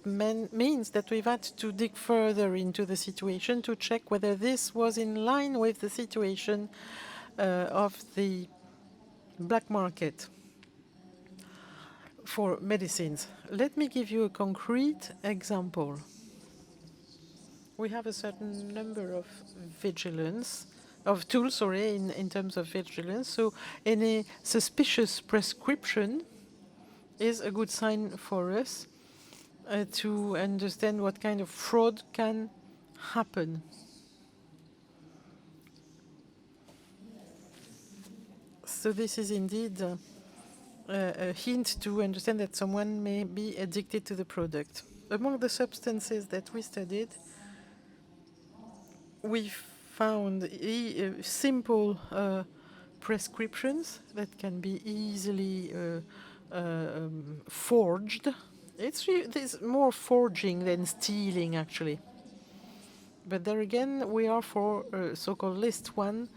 means that we've had to dig further into the situation to check whether this was in line with the situation of the black market for medicines. Let me give you a concrete example. We have a certain number of tools, in terms of vigilance. So any suspicious prescription is a good sign for us to understand what kind of fraud can happen. So this is indeed a hint to understand that someone may be addicted to the product. Among the substances that we studied, we found simple prescriptions that can be easily forged. There's more forging than stealing, actually. But there again, we are for so-called list one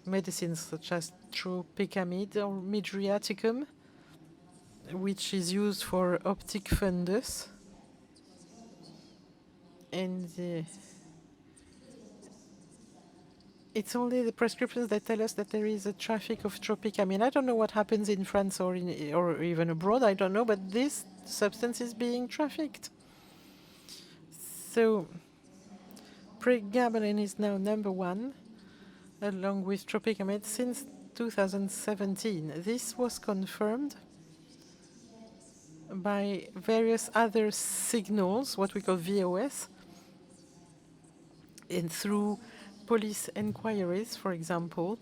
medicines such as tropicamide or midriaticum, which is used for optic fundus. And it's only the prescriptions that tell us that there is a traffic of tropicamine. I don't know what happens in France or even abroad, I don't know, but this substance is being trafficked. So pregabalin is now number one, along with tropicamide, since 2017. This was confirmed by various other signals, what we call VOS, and through police inquiries, for example,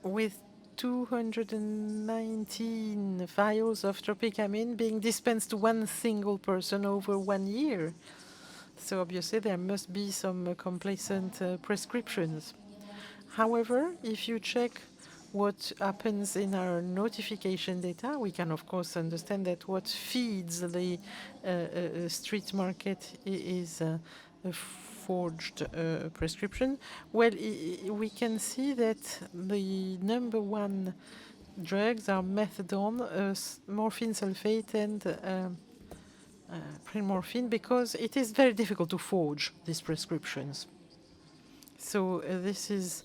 with 219 vials of tropicamine being dispensed to one single person over 1 year. So obviously there must be some complacent prescriptions. However, if you check what happens in our notification data, we can of course understand that what feeds the street market is a forged prescription. Well, we can see that the number one drugs are methadone, morphine sulfate, and premorphine, because it is very difficult to forge these prescriptions. So this is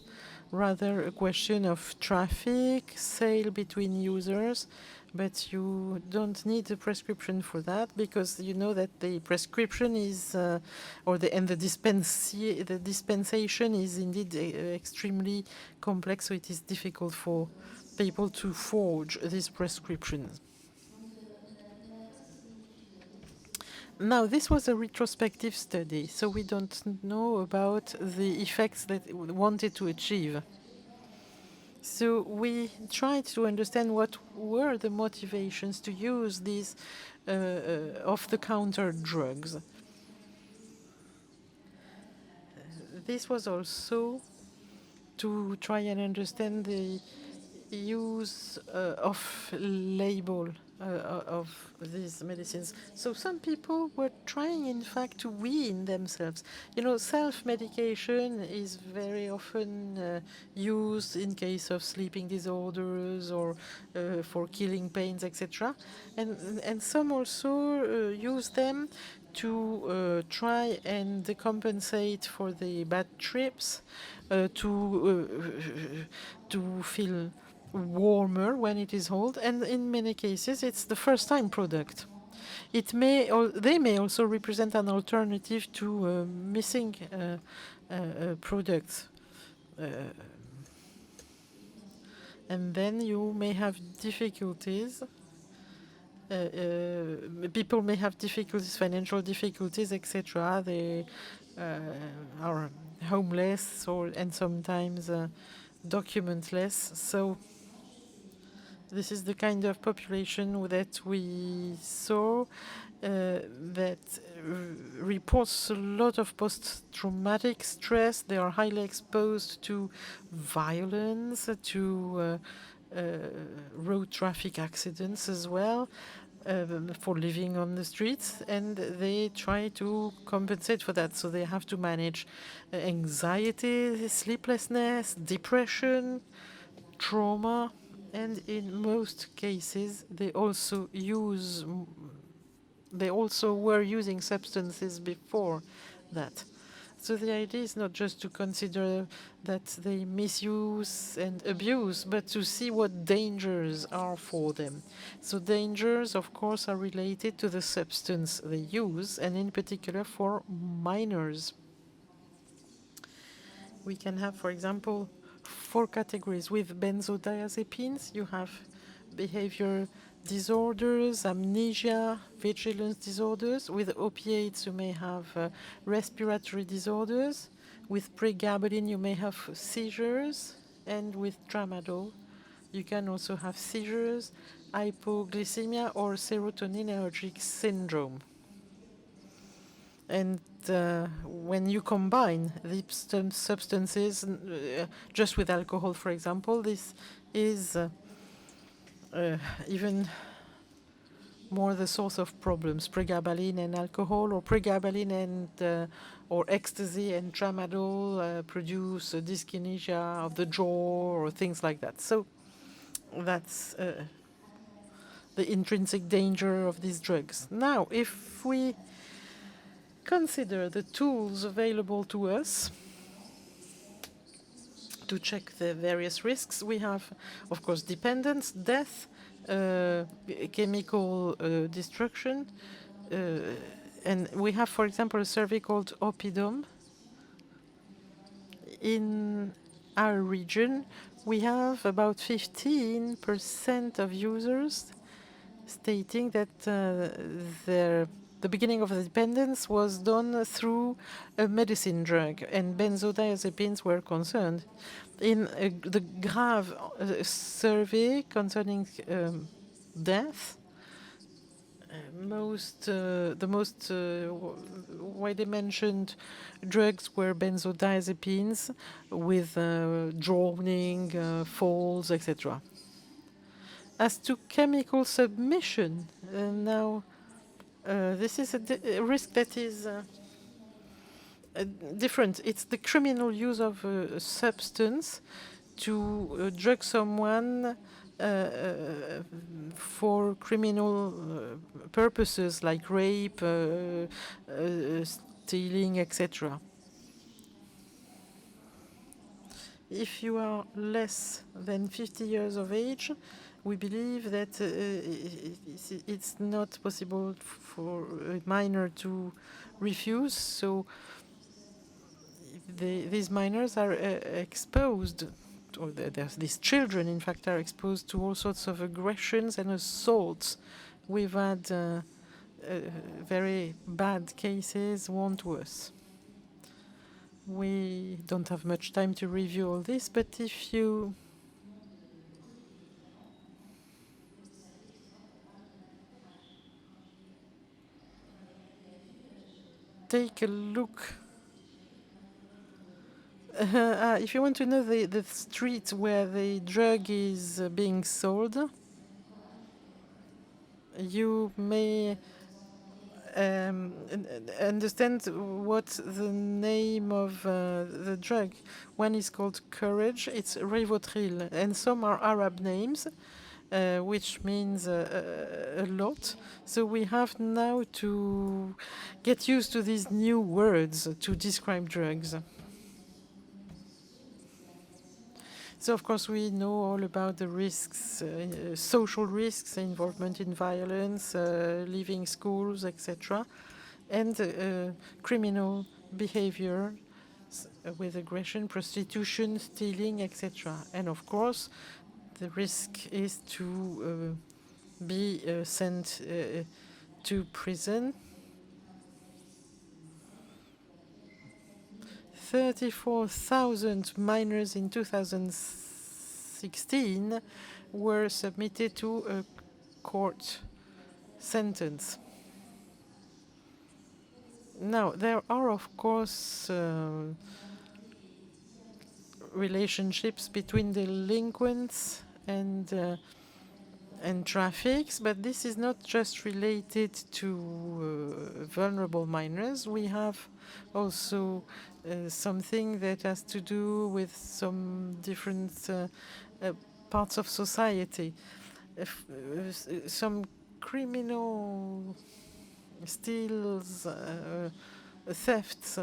rather a question of traffic, sale between users, but you don't need a prescription for that, because you know that the prescription is, the dispensation is indeed extremely complex, so it is difficult for people to forge these prescriptions. Now, this was a retrospective study, so we don't know about the effects that we wanted to achieve. So we tried to understand what were the motivations to use these off-the-counter drugs. This was also to try and understand the use off-label of these medicines. So some people were trying, in fact, to wean themselves. You know, self-medication is very often used in case of sleeping disorders or for killing pains, etc. And some also use them to try and compensate for the bad trips, to feel warmer when it is hot, and in many cases it's the first time product. It may, or they may also represent an alternative to missing products. And then you may have difficulties. People may have difficulties, financial difficulties, etc. They are homeless and sometimes documentless. So this is the kind of population that we saw that reports a lot of post-traumatic stress. They are highly exposed to violence, to road traffic accidents as well, for living on the streets, and they try to compensate for that. So they have to manage anxiety, sleeplessness, depression, trauma, and in most cases they also were using substances before that. So the idea is not just to consider that they misuse and abuse, but to see what dangers are for them. So dangers, of course, are related to the substance they use, and in particular for minors. We can have, for example, 4 categories. With benzodiazepines, you have behavior disorders, amnesia, vigilance disorders. With opiates, you may have respiratory disorders. With pregabalin, you may have seizures. And with tramadol, you can also have seizures, hypoglycemia, or serotoninergic syndrome. And when you combine the substances just with alcohol, for example, this is even more the source of problems. Pregabalin and alcohol, or pregabalin and or ecstasy and tramadol produce dyskinesia of the jaw or things like that. So that's the intrinsic danger of these drugs. Now, if we consider the tools available to us to check the various risks, we have, of course, dependence, death, chemical destruction, and we have, for example, a survey called Opidum. In our region, we have about 15% of users stating that the beginning of the dependence was done through a medicine drug, and benzodiazepines were concerned. In the Grave survey concerning death, the most widely mentioned drugs were benzodiazepines with drowning, falls, etc. As to chemical submission, now this is a risk that is different. It's the criminal use of a substance to drug someone for criminal purposes like rape, stealing, etc. If you are less than 50 years of age, we believe that it's not possible for a minor to refuse. So these minors are exposed, or these children, in fact, are exposed to all sorts of aggressions and assaults. We've had very bad cases, one to us. We don't have much time to review all this, but if you take a look, if you want to know the street where the drug is being sold, you may understand what the name of the drug. One is called Courage, it's Rivotril, and some are Arab names, which means a lot. So we have now to get used to these new words to describe drugs. So, of course, we know all about the risks, social risks, involvement in violence, leaving schools, etc., and criminal behavior with aggression, prostitution, stealing, etc. And, of course, the risk is to be sent to prison. 34,000 minors in 2016 were submitted to a court sentence. Now, there are, of course, relationships between delinquents and traffics, but this is not just related to vulnerable minors. We have also something that has to do with some different parts of society. Some criminal steals, thefts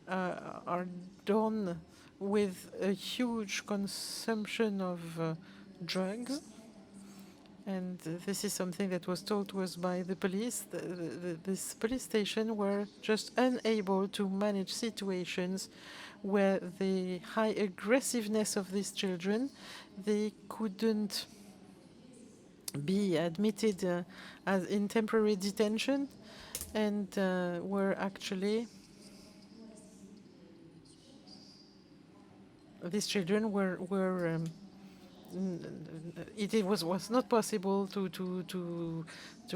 are done with a huge consumption of drugs. And this is something that was told to us by the police. This police station were just unable to manage situations where the high aggressiveness of these children, they couldn't be admitted as in temporary detention, and were actually, these children were it was not possible to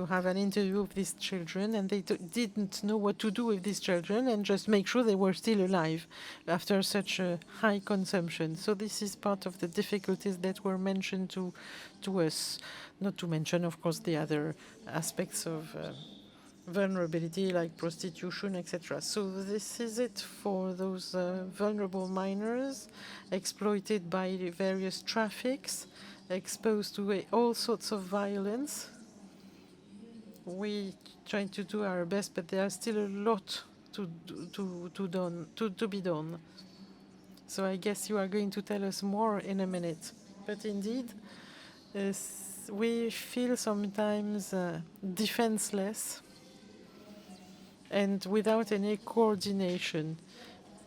have an interview with these children, and they didn't know what to do with these children and just make sure they were still alive after such a high consumption. So this is part of the difficulties that were mentioned to us, not to mention, of course, the other aspects of vulnerability like prostitution, etc. So this is it for those vulnerable minors exploited by the various traffics, exposed to all sorts of violence. We try to do our best, but there are still a lot to be done. So I guess you are going to tell us more in a minute. But indeed, we feel sometimes defenseless and without any coordination.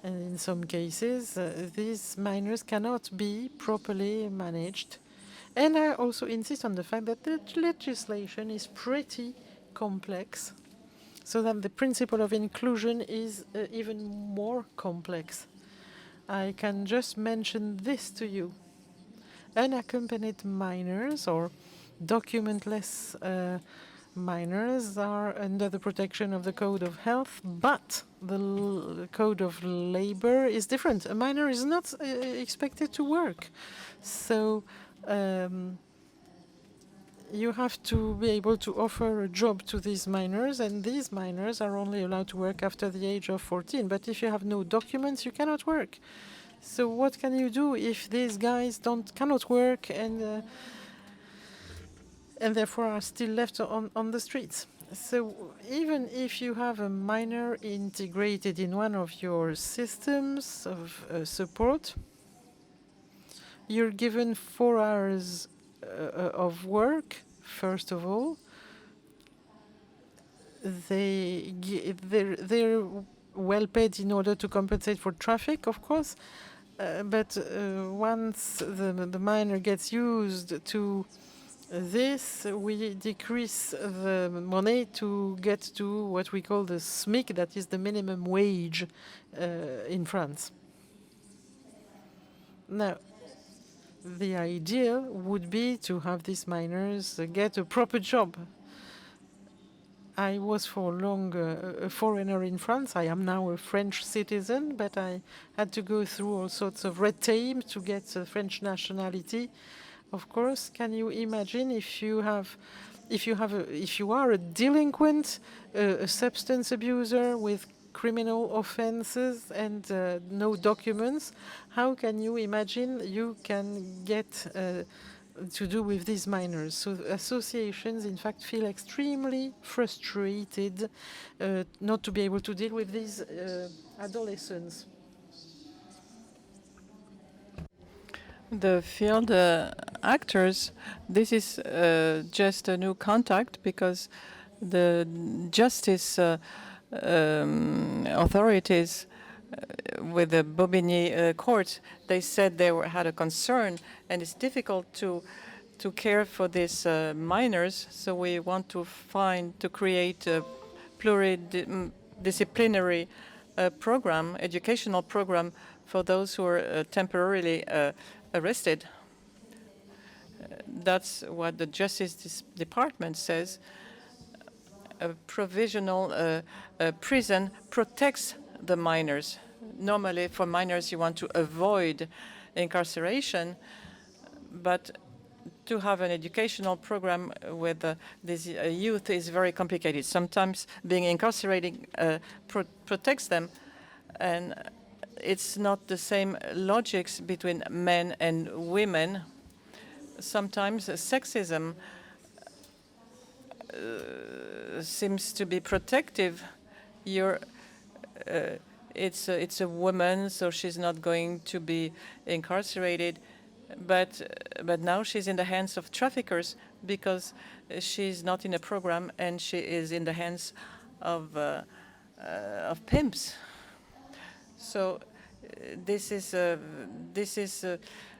And in some cases, these minors cannot be properly managed. And I also insist on the fact that the legislation is pretty complex, so that the principle of inclusion is even more complex. I can just mention this to you. Unaccompanied minors or documentless minors are under the protection of the Code of Health, but the Code of Labor is different. A minor is not expected to work. So you have to be able to offer a job to these minors, and these minors are only allowed to work after the age of 14. But if you have no documents, you cannot work. So what can you do if these guys cannot work and therefore are still left on the streets? So even if you have a minor integrated in one of your systems of support, you're given 4 hours of work, first of all. They're well paid in order to compensate for traffic, of course, but once the minor gets used to this, we decrease the money to get to what we call the SMIC, that is the minimum wage in France. Now, the ideal would be to have these minors get a proper job. I was for long a foreigner in France. I am now a French citizen, but I had to go through all sorts of red tape to get a French nationality. Of course, can you imagine if you are a delinquent, a substance abuser with criminal offenses and no documents, how can you imagine you can get to do with these minors? So associations, in fact, feel extremely frustrated not to be able to deal with these adolescents. The field actors, this is just a new contact because the justice authorities with the Bobigny court, they said they had a concern, and it's difficult to care for these minors. So we want to create a pluridisciplinary program, educational program for those who are temporarily arrested. That's what the Justice Department says. A provisional prison protects the minors. Normally, for minors, you want to avoid incarceration, but to have an educational program with this youth is very complicated. Sometimes being incarcerated protects them, and it's not the same logics between men and women. Sometimes sexism seems to be protective. It's a woman, so she's not going to be incarcerated. But now she's in the hands of traffickers because she's not in a program, and she is in the hands of pimps. So this is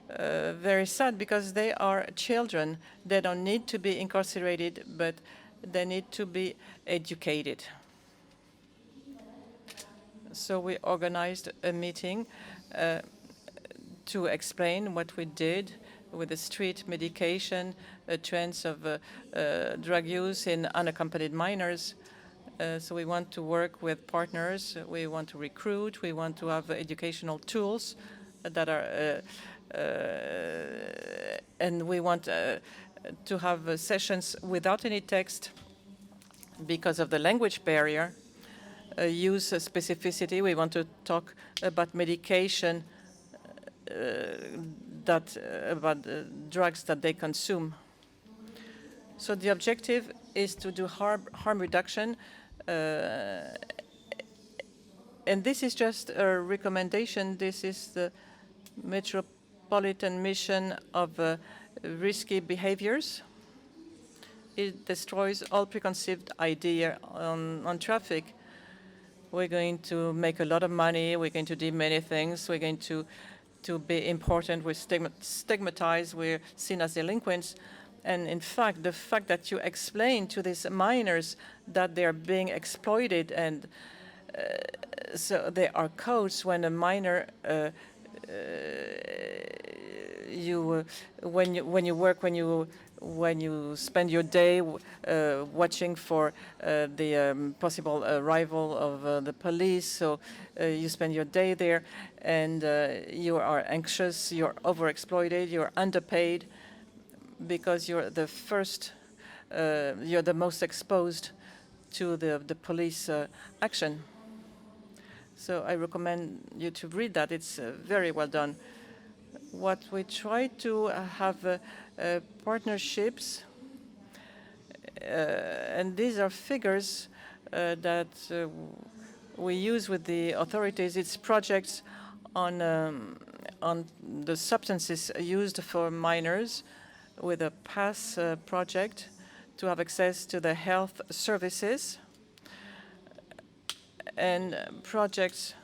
very sad because they are children. They don't need to be incarcerated, but they need to be educated. So we organized a meeting to explain what we did with the street medication, trends of drug use in unaccompanied minors. So we want to work with partners. We want to recruit. We want to have educational tools that are, and we want to have sessions without any text because of the language barrier. Use specificity. We want to talk about medication, about drugs that they consume. So the objective is to do harm reduction. And this is just a recommendation. This is the metropolitan mission of risky behaviors. It destroys all preconceived idea on traffic. We're going to make a lot of money. We're going to do many things. We're going to be important. We're stigmatized. We're seen as delinquents. And in fact, the fact that you explain to these minors that they're being exploited, and so there are codes when a minor, when you spend your day watching for the possible arrival of the police, so you spend your day there, and you are anxious, you're overexploited, you're underpaid, because you're the first, you're the most exposed to the police action. So I recommend you to read that. It's very well done. What we try to have partnerships, and these are figures that we use with the authorities. It's projects on the substances used for minors, with a PASS project to have access to the health services, and projects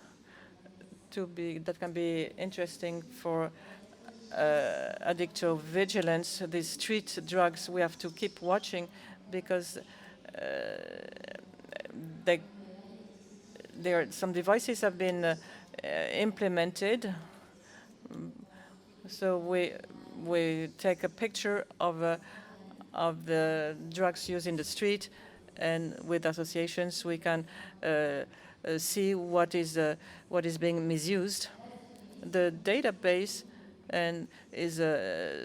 that can be interesting for addictive vigilance. These street drugs we have to keep watching, because some devices have been implemented. So we take a picture of the drugs used in the street, and with associations we can see what is being misused. The database is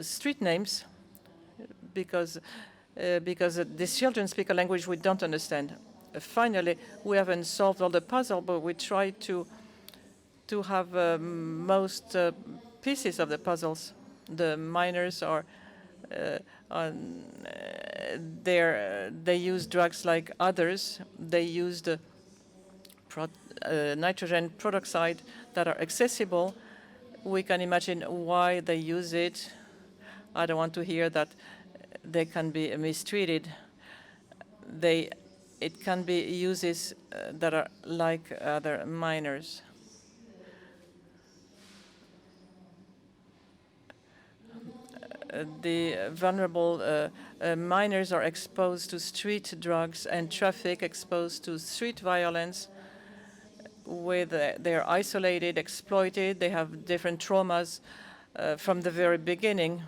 street names, because these children speak a language we don't understand. Finally, we haven't solved all the puzzle, but we try to have most pieces of the puzzles. The minors are they use drugs like others. They use the nitrogen peroxide that are accessible. We can imagine why they use it. I don't want to hear that they can be mistreated. It can be uses that are like other minors. The vulnerable minors are exposed to street drugs and traffic, exposed to street violence. They're isolated, exploited. They have different traumas from the very beginning.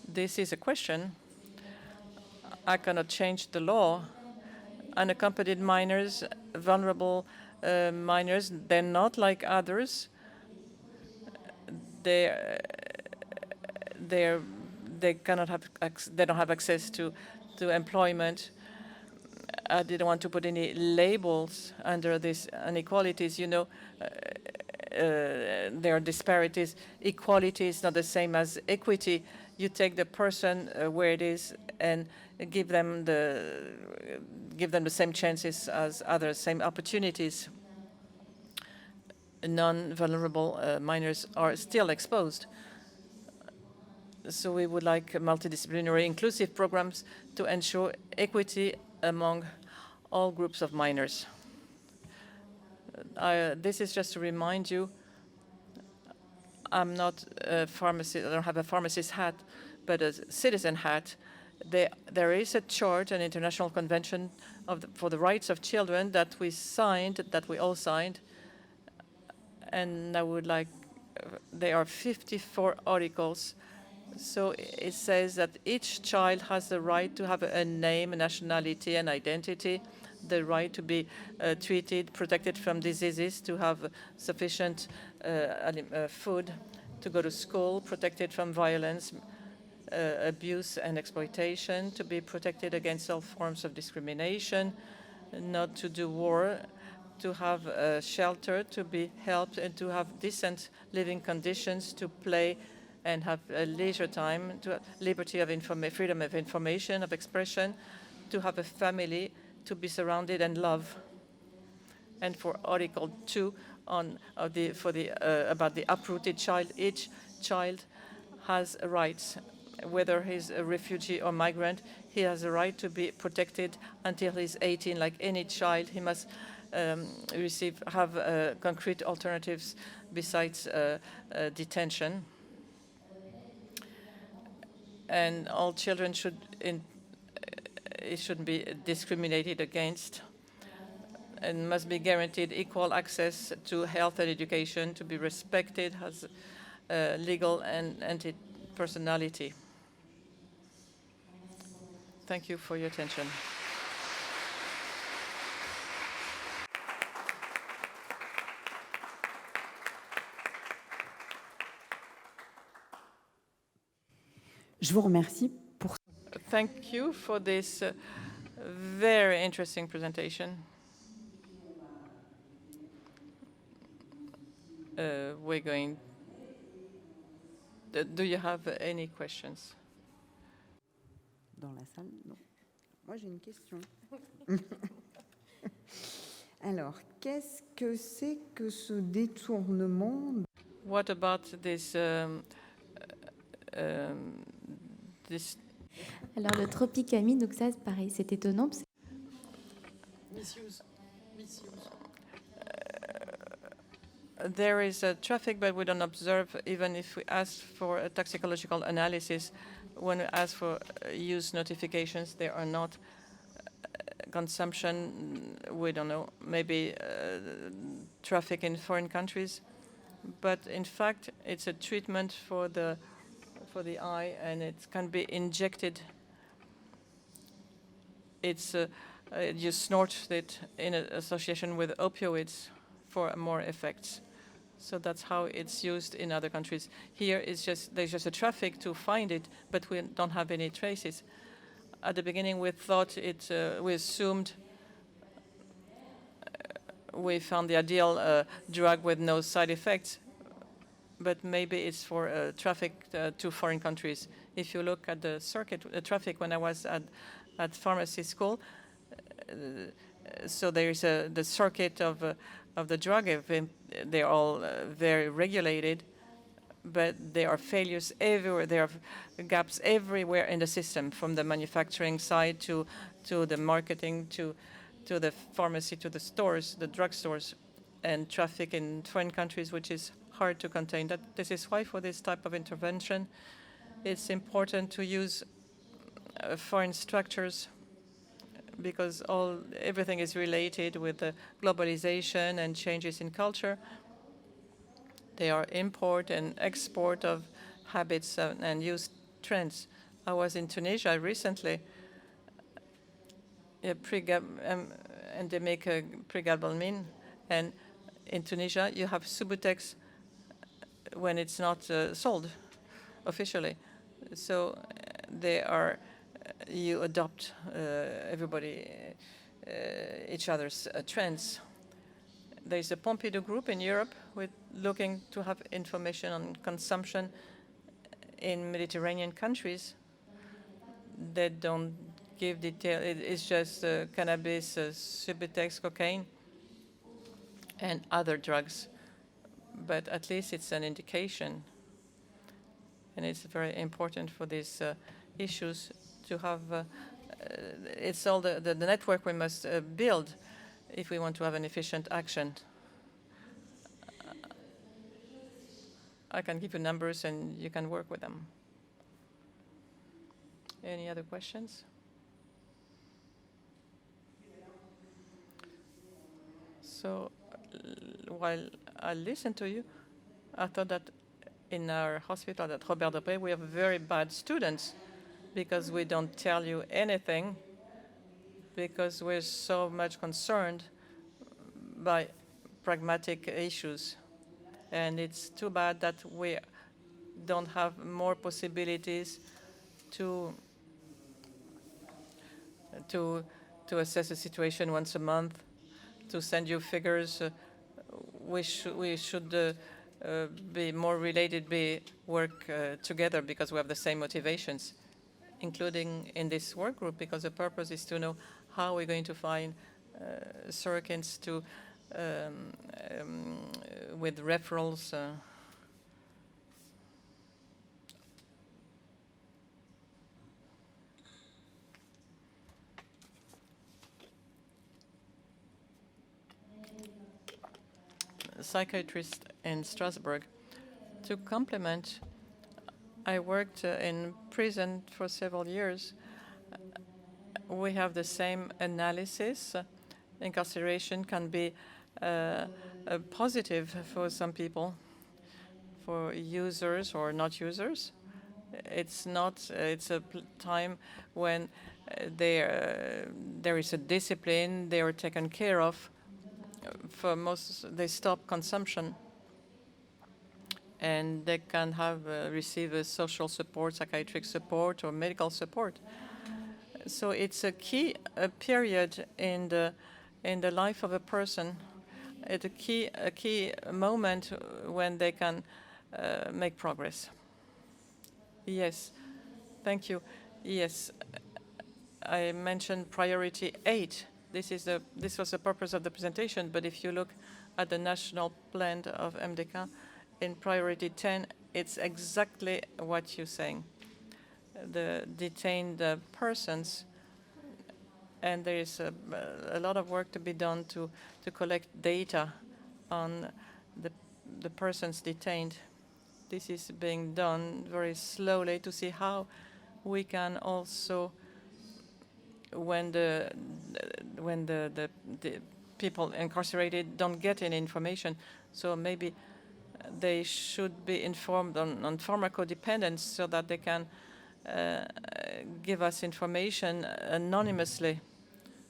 This is a question. I cannot change the law. Unaccompanied minors, vulnerable minors, they're not like others. They cannot have they don't have access to employment. I didn't want to put any labels under these inequalities. You know, there are disparities. Equality is not the same as equity. You take the person where it is and give them the same chances as others, same opportunities. Non-vulnerable minors are still exposed. So we would like multidisciplinary inclusive programs to ensure equity among all groups of minors. This is just to remind you, I'm not a pharmacist, I don't have a pharmacist hat, but a citizen hat. There is a chart, an international convention for the rights of children that we all signed, And I would like, there are 54 articles. So it says that each child has the right to have a name, a nationality, and identity, the right to be treated, protected from diseases, to have sufficient food, to go to school, protected from violence, abuse and exploitation, to be protected against all forms of discrimination, not to do war, to have shelter, to be helped, and to have decent living conditions, to play and have leisure time, to have liberty of freedom of information, of expression, to have a family, to be surrounded and love. And for Article 2 about the uprooted child, each child has rights. Whether he's a refugee or migrant, he has a right to be protected until he's 18. Like any child, he must have concrete alternatives besides detention. And all children shouldn't be discriminated against, and must be guaranteed equal access to health and education, to be respected as legal and personality. Thank you for your attention. Je vous remercie pour... Thank you for this very interesting presentation. We're going... do you have any questions? Dans la salle, non. Moi, j'ai une question. Alors, qu'est-ce que c'est que ce détournement? What about this... Alors, le tropicamide, donc ça, c'est pareil, c'est étonnant. Misuse. There is a traffic, but we don't observe, even if we ask for a toxicological analysis. When we ask for use notifications, there are not consumption. We don't know, maybe traffic in foreign countries. But in fact, it's a treatment for the eye, and it can be injected. It's you snort it in association with opioids for more effects. So that's how it's used in other countries. Here, there's just a traffic to find it, but we don't have any traces. At the beginning, we thought we assumed we found the ideal drug with no side effects, but maybe it's for traffic to foreign countries. If you look at the traffic when I was at pharmacy school, so there is the circuit of the drug. They're all very regulated, but there are failures everywhere. There are gaps everywhere in the system, from the manufacturing side to the marketing, to the pharmacy, to the stores, the drugstores, and traffic in foreign countries, which is hard to contain. This is why for this type of intervention, it's important to use foreign structures, because everything is related with the globalization and changes in culture. They are import and export of habits and use trends. I was in Tunisia recently, and they make a pregabalin, and in Tunisia you have Subutex when it's not sold officially. So you adopt each other's trends. There's a Pompidou group in Europe looking to have information on consumption in Mediterranean countries. They don't give detail. It's just cannabis, Subutex, cocaine, and other drugs. But at least it's an indication. And it's very important for these issues to have, it's all the network we must build if we want to have an efficient action. I can give you numbers and you can work with them. Any other questions? So while I listened to you. I thought that in our hospital at Robert Debré, we have very bad students because we don't tell you anything, because we're so much concerned by pragmatic issues. And it's too bad that we don't have more possibilities to assess the situation once a month, to send you figures. We should be more related, work together because we have the same motivations, including in this work group, because the purpose is to know how we're going to find circuits to with referrals. Psychiatrist in Strasbourg. To complement, I worked in prison for several years. We have the same analysis. Incarceration can be positive for some people, for users or not users. It's not. It's a time when there is a discipline. They are taken care of. For most, they stop consumption, and they can have receive a social support, psychiatric support, or medical support. So it's a key period in the life of a person. It's a key moment when they can make progress. Yes, thank you. Yes, I mentioned priority 8. This was the purpose of the presentation, but if you look at the national plan of MDK, in priority 10, it's exactly what you're saying. The detained persons, and there is a lot of work to be done to collect data on the persons detained. This is being done very slowly to see how we can also, when the people incarcerated don't get any information, so maybe they should be informed on pharmacodependence so that they can give us information anonymously.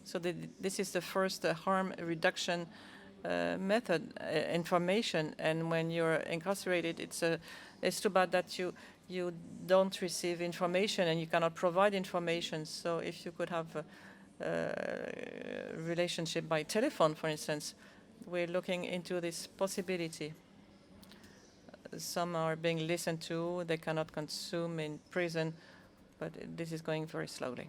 So this is the first harm reduction method, information. And when you're incarcerated, it's too bad that you don't receive information and you cannot provide information. So if you could have a relationship by telephone, for instance, we're looking into this possibility. Some are being listened to, they cannot consume in prison, but this is going very slowly.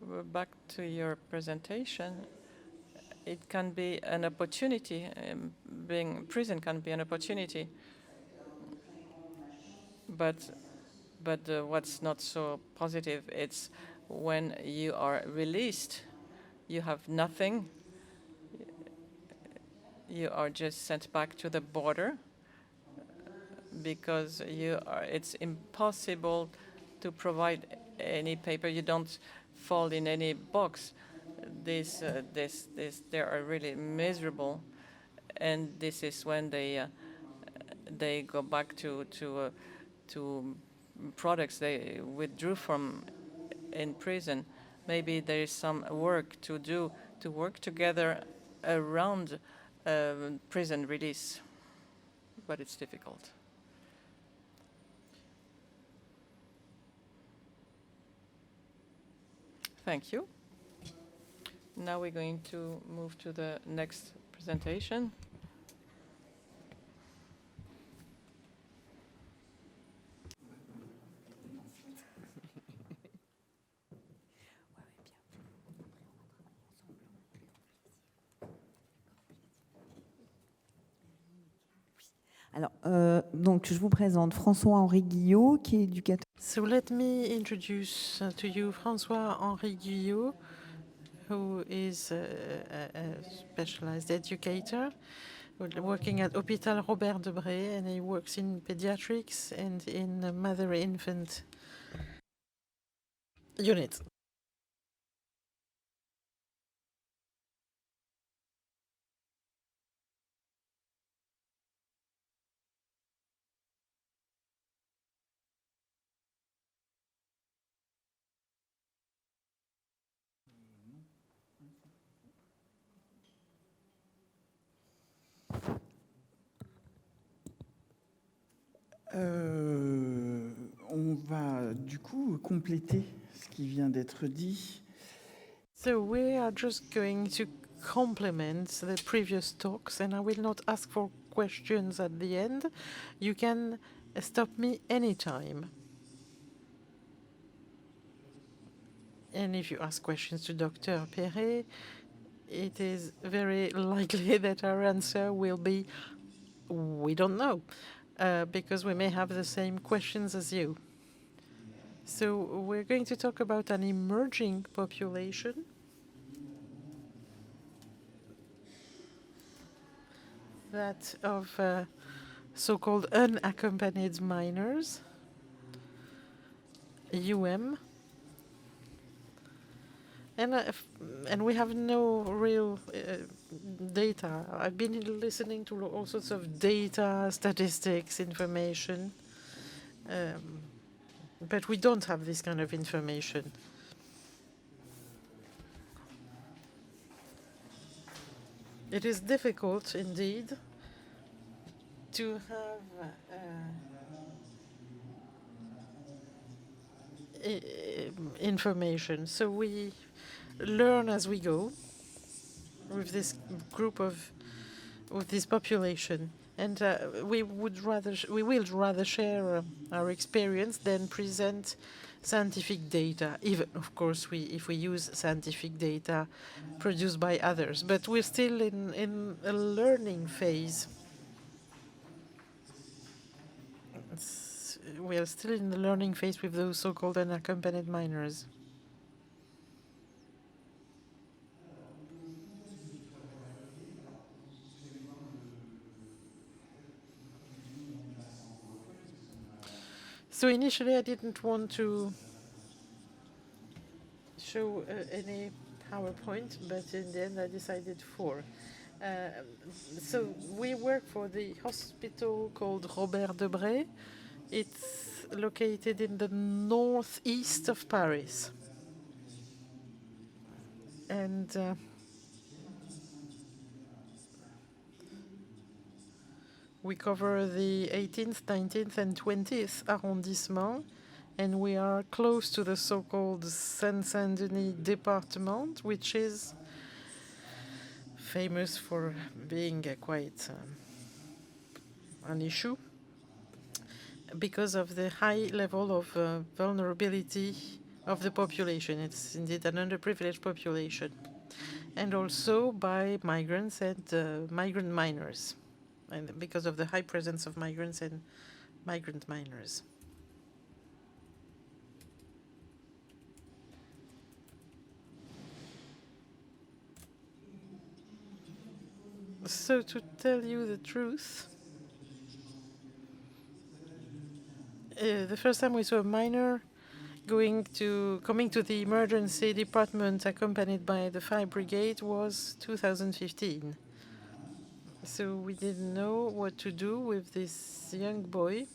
We're back to your presentation. It can be an opportunity, being prison can be an opportunity, but what's not so positive, it's when you are released, you have nothing, you are just sent back to the border because it's impossible to provide any paper. You don't fall in any box. They are really miserable, and this is when they go back to products they withdrew from in prison. Maybe there is some work to do to work together around prison release, but it's difficult. Thank you. Now we're going to move to the next presentation. Alors, donc, je vous présente François-Henri Guillot, qui est éducateur. So let me introduce to you François-Henri Guillot, who is a specialized educator working at Hôpital Robert Debré, and he works in pediatrics and in the mother-infant unit. On va du coup compléter ce qui vient d'être dit. So we are just going to complement the previous talks, and I will not ask for questions at the end. You can stop me anytime. And if you ask questions to Dr. Perret, it is very likely that our answer will be, we don't know, because we may have the same questions as you. So we're going to talk about an emerging population. That of so-called unaccompanied minors, and we have no real data. I've been listening to all sorts of data, statistics, information, but we don't have this kind of information. It is difficult indeed to have information. So we learn as we go with this group with this population, and we will rather share our experience than present scientific data. Even, of course, if we use scientific data produced by others, but we're still in a learning phase. We are still in the learning phase with those so-called unaccompanied minors. So initially I didn't want to show any PowerPoint, but in the end I decided for. So we work for the hospital called Robert Debré. It's located in the northeast of Paris. And we cover the 18th, 19th, and 20th arrondissement, and we are close to the so-called Seine-Saint-Denis department, which is famous for being quite an issue because of the high level of vulnerability of the population. It's indeed an underprivileged population, and also by migrants and migrant minors, and because of the high presence of migrants and migrant minors. So to tell you the truth, the first time we saw a minor coming to the emergency department accompanied by the fire brigade was 2015. So we didn't know what to do with this young boy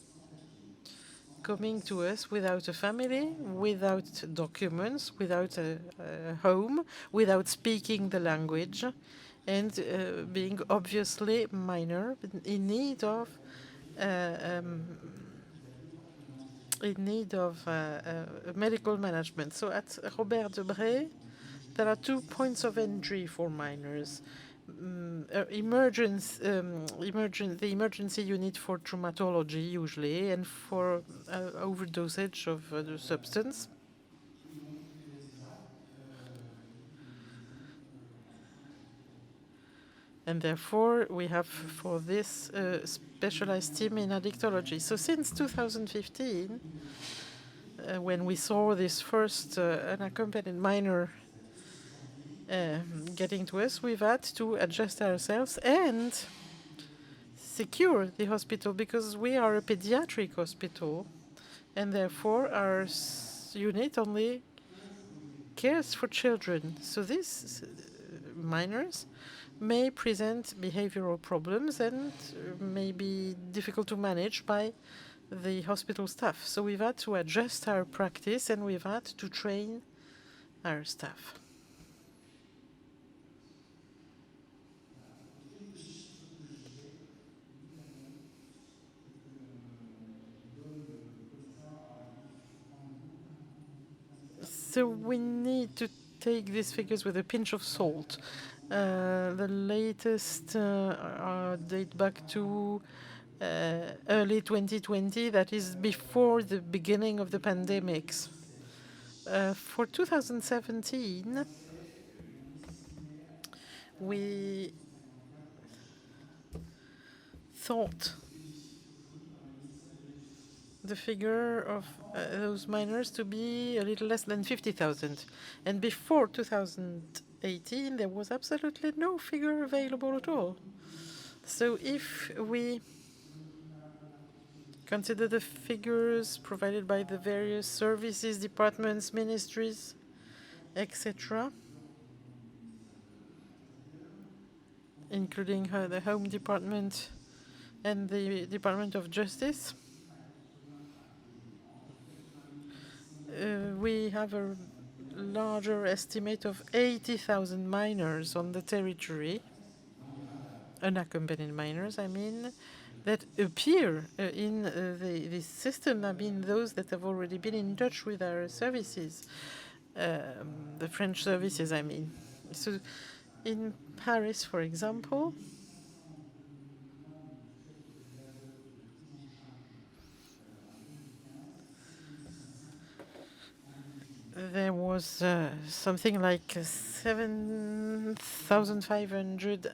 coming to us without a family, without documents, without a home, without speaking the language, and being obviously minor, in need of medical management. So at Robert Debré, there are 2 points of entry for minors. The emergency unit for traumatology usually, and for overdosage of the substance. And therefore, we have for this specialized team in addictology. So since 2015, when we saw this first unaccompanied minor getting to us, we've had to adjust ourselves and secure the hospital, because we are a pediatric hospital, and therefore our unit only cares for children. So these minors may present behavioral problems and may be difficult to manage by the hospital staff. So we've had to adjust our practice, and we've had to train our staff. So we need to take these figures with a pinch of salt. The latest date back to early 2020, that is before the beginning of the pandemics. For 2017, we thought the figure of those minors to be a little less than 50,000. And before 2018, there was absolutely no figure available at all. So if we consider the figures provided by the various services, departments, ministries, etc., including the Home Department and the Department of Justice, we have a larger estimate of 80,000 minors on the territory, unaccompanied minors, I mean, that appear in the system. I mean, those that have already been in touch with our services, the French services, I mean. So in Paris, for example, there was something like 7,500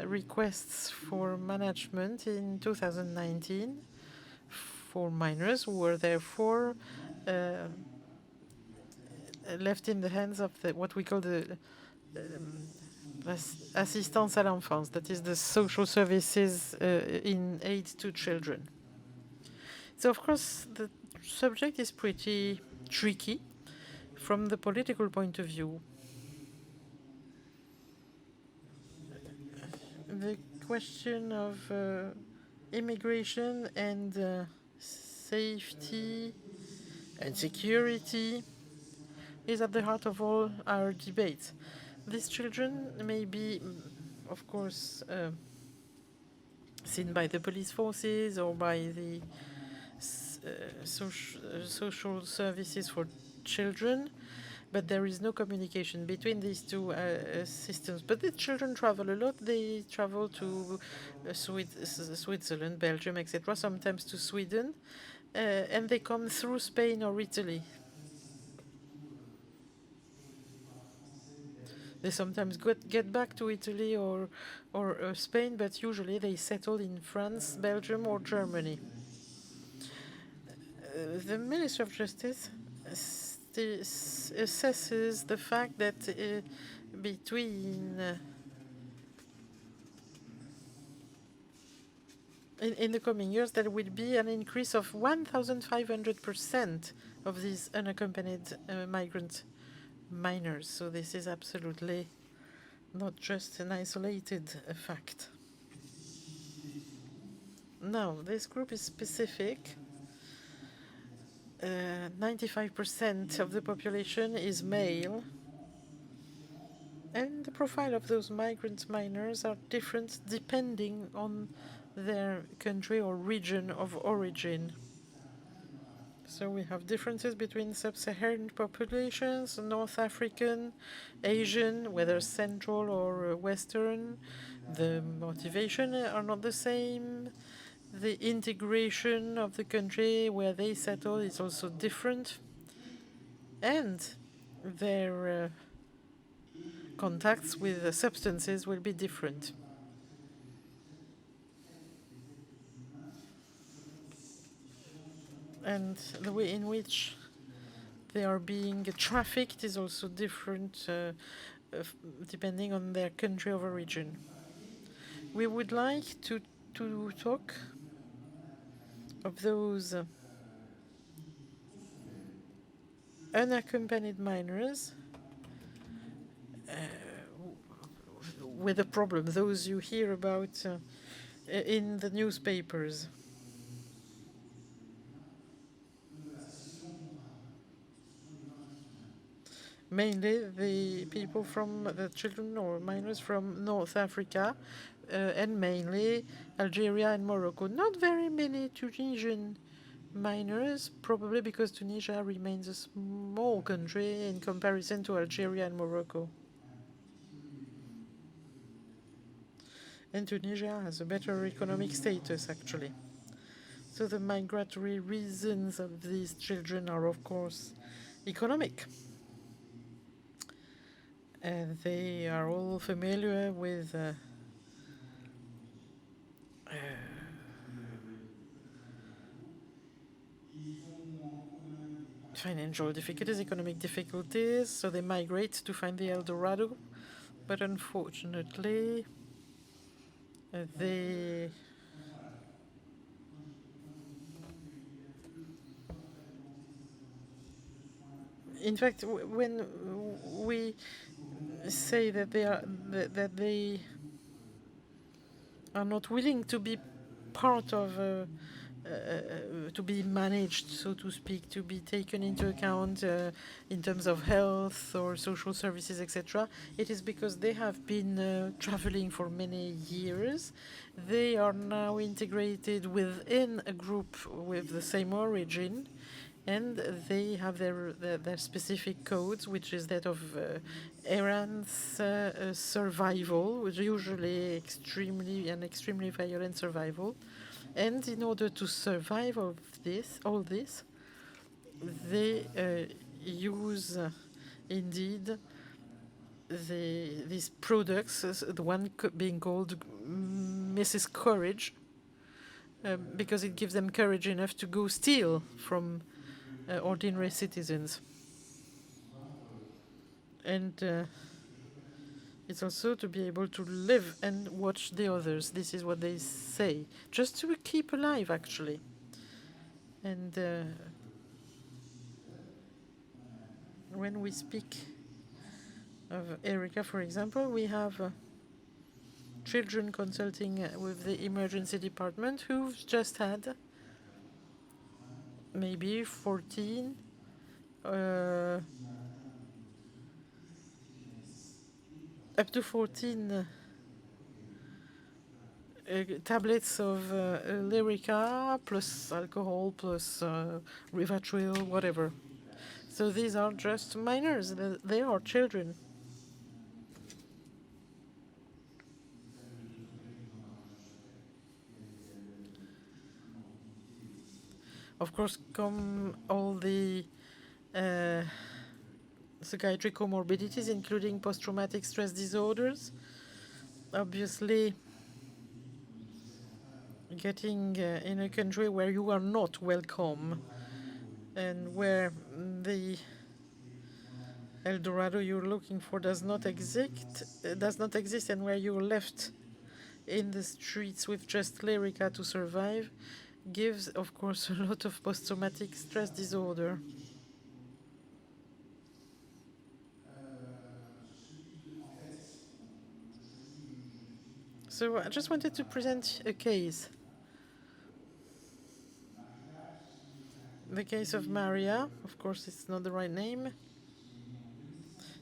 requests for management in 2019 for minors who were therefore left in the hands of what we call the assistance à l'enfance, that is the social services in aid to children. So, of course, the subject is pretty tricky from the political point of view. The question of immigration and safety and security is at the heart of all our debates. These children may be, of course, seen by the police forces or by the social services for children, but there is no communication between these two systems. But the children travel a lot. They travel to Switzerland, Belgium, etc., sometimes to Sweden, and they come through Spain or Italy. They sometimes get back to Italy or Spain, but usually they settle in France, Belgium, or Germany. The Ministry of Justice assesses the fact that in the coming years there will be an increase of 1,500% of these unaccompanied migrant minors. So this is absolutely not just an isolated fact. Now, this group is specific. 95% of the population is male, and the profile of those migrant minors are different depending on their country or region of origin. So we have differences between sub-Saharan populations, North African, Asian, whether Central or Western. The motivation are not the same. The integration of the country where they settle is also different, and their contacts with the substances will be different. And the way in which they are being trafficked is also different depending on their country of origin. We would like to talk of those unaccompanied minors with a problem, those you hear about in the newspapers. Mainly the people from the children or minors from North Africa, and mainly Algeria and Morocco. Not very many Tunisian minors, probably because Tunisia remains a small country in comparison to Algeria and Morocco. And Tunisia has a better economic status, actually. So the migratory reasons of these children are, of course, economic. And they are all familiar with financial difficulties, economic difficulties, so they migrate to find the El Dorado. But unfortunately, they in fact, when we say that they are not willing to be part of to be managed, so to speak, to be taken into account in terms of health or social services, etc. It is because they have been traveling for many years. They are now integrated within a group with the same origin, and they have their specific codes, which is that of errance survival, which usually extremely violent survival. And in order to survive all this, they use indeed these products, the one being called Mrs. Courage, because it gives them courage enough to go steal from ordinary citizens. And it's also to be able to live and watch the others. This is what they say, just to keep alive, actually. And when we speak of Lyrica, for example, we have children consulting with the emergency department who've just had maybe 14 up to 14 tablets of Lyrica plus alcohol plus Rivotril, whatever. So these are just minors. They are children. Of course, come all the psychiatric comorbidities, including post-traumatic stress disorders. Obviously, getting in a country where you are not welcome and where the El Dorado you're looking for does not exist, and where you're left in the streets with just Lyrica to survive, gives, of course, a lot of post-traumatic stress disorder. So I just wanted to present a case. The case of Maria, of course, it's not the right name.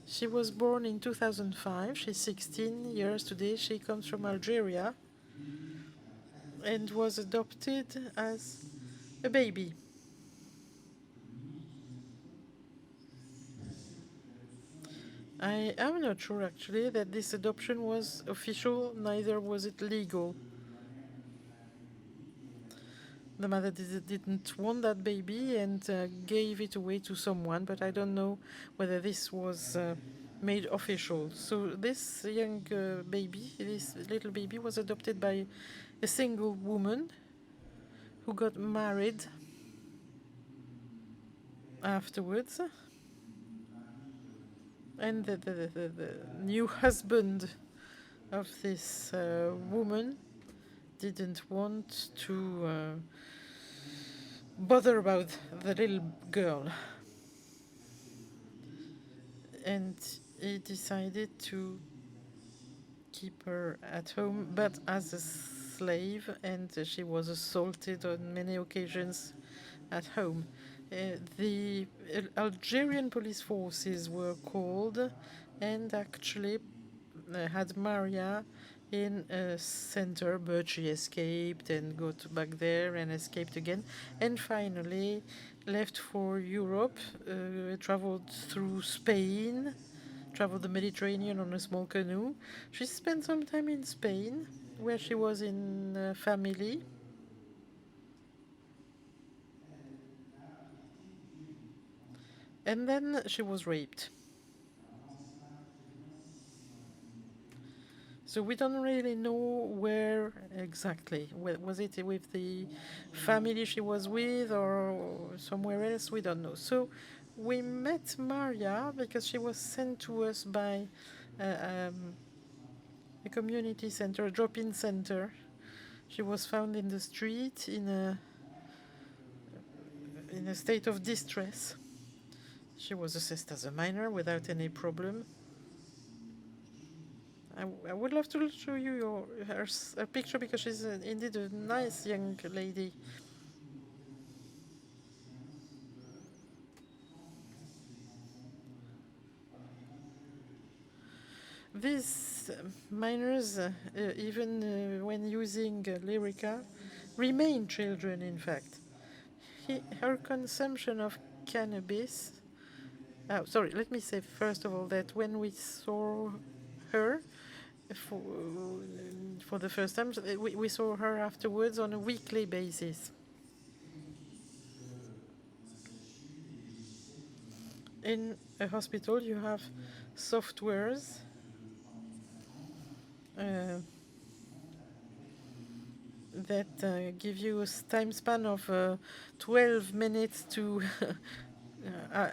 She was born in 2005. She's 16 years today. She comes from Algeria and was adopted as a baby. I am not sure, actually, that this adoption was official, neither was it legal. The mother didn't want that baby and gave it away to someone, but I don't know whether this was made official. So this young baby, this little baby, was adopted by a single woman who got married afterwards. And the new husband of this woman didn't want to bother about the little girl. And he decided to keep her at home, but as a slave, and she was assaulted on many occasions at home. The Algerian police forces were called and actually had Maria in a center, but she escaped and got back there and escaped again, and finally left for Europe, traveled through Spain, traveled the Mediterranean on a small canoe. She spent some time in Spain, where she was in a family. And then she was raped. So we don't really know where exactly. Was it with the family she was with or somewhere else? We don't know. So we met Maria because she was sent to us by a community center, a drop-in center. She was found in the street in a state of distress. She was assessed as a minor without any problem. I would love to show you her picture because she's indeed a nice young lady. These minors, even when using Lyrica, remain children, in fact. Her consumption of cannabis... Oh, sorry, let me say first of all that when we saw her for the first time, we saw her afterwards on a weekly basis. In a hospital, you have softwares that give you a time span of 12 minutes to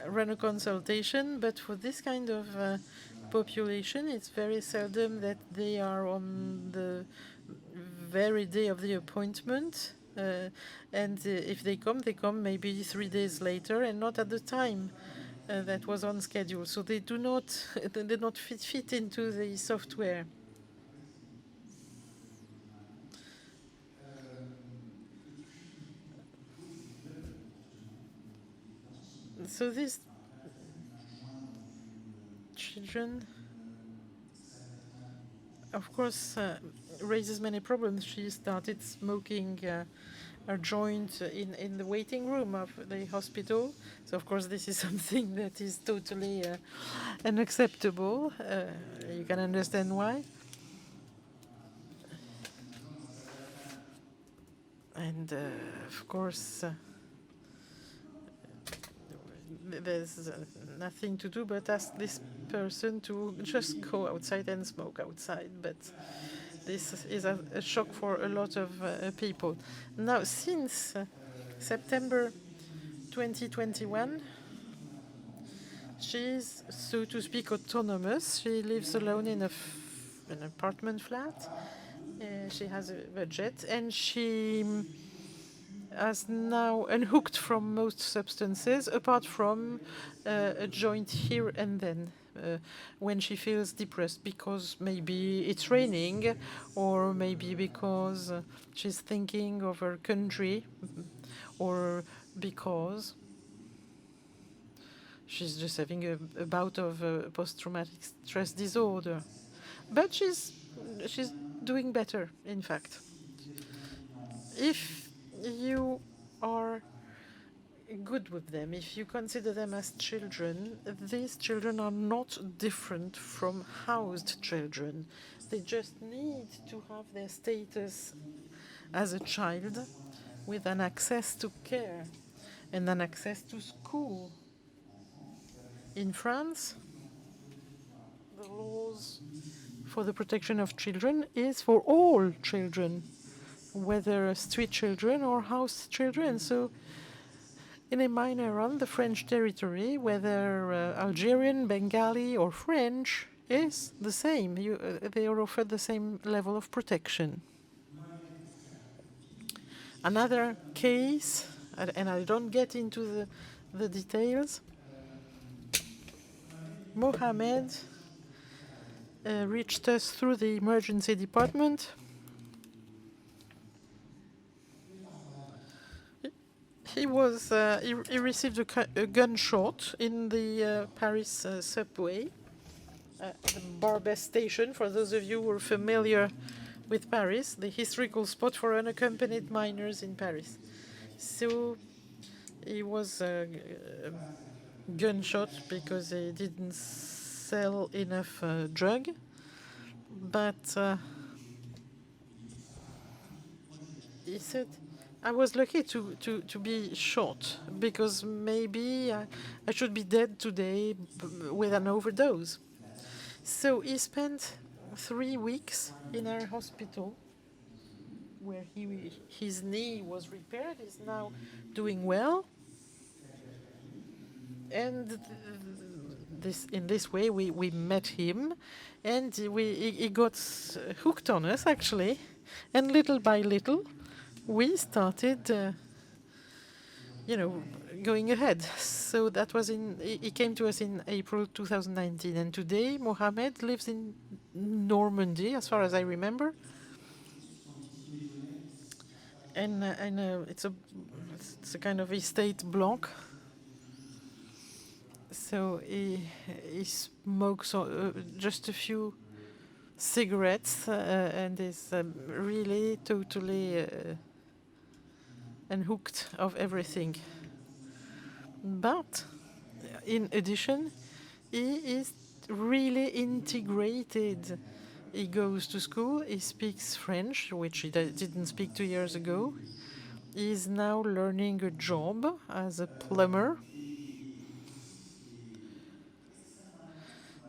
run a consultation, but for this kind of population, it's very seldom that they are on the very day of the appointment, and if they come maybe 3 days later and not at the time that was on schedule. So they do not fit into the software. So these children, of course, raises many problems. She started smoking a joint in the waiting room of the hospital. So, of course, this is something that is totally unacceptable. You can understand why. And, of course, there's nothing to do but ask this person to just go outside and smoke outside. But this is a shock for a lot of people. Now, since September 2021, she's, so to speak, autonomous. She lives alone in an apartment flat. She has a budget, and she has now unhooked from most substances, apart from a joint here and then when she feels depressed, because maybe it's raining, or maybe because she's thinking of her country, or because she's just having a bout of post-traumatic stress disorder. But she's doing better, in fact. If you are good with them, if you consider them as children, these children are not different from housed children. They just need to have their status as a child with an access to care and an access to school. In France, the laws for the protection of children is for all children, whether street children or house children. So in a minor on the French territory, whether Algerian, Bengali or French, is the same. They are offered the same level of protection. Another case, and I don't get into the details, Mohammed reached us through the emergency department. He received a gunshot in the Paris subway the Barbès station, for those of you who are familiar with Paris, the historical spot for unaccompanied minors in Paris. So he was gunshot because he didn't sell enough drug, but he said, I was lucky to be shot because maybe I should be dead today with an overdose. So he spent 3 weeks in our hospital where his knee was repaired. He's now doing well. And in this way, we met him, and he got hooked on us, actually. And little by little, we started, going ahead. So that was he came to us in April 2019. And today, Mohamed lives in Normandy, as far as I remember. And it's a kind of estate block. So he smokes just a few cigarettes and is really totally unhooked of everything. But in addition, he is really integrated. He goes to school, he speaks French, which he didn't speak 2 years ago. He is now learning a job as a plumber.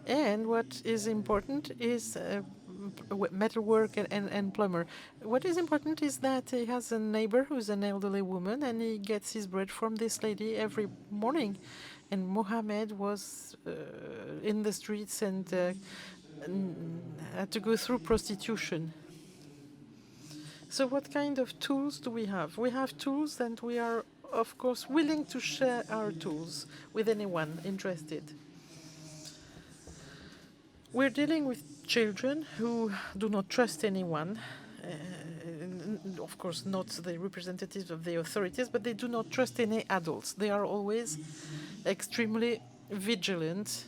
And what is important is metalwork and plumber. What is important is that he has a neighbor who's an elderly woman, and he gets his bread from this lady every morning. And Mohamed was in the streets and had to go through prostitution. So what kind of tools do we have? We have tools, and we are, of course, willing to share our tools with anyone interested. We're dealing with children who do not trust anyone. Of course, not the representatives of the authorities, but they do not trust any adults. They are always extremely vigilant,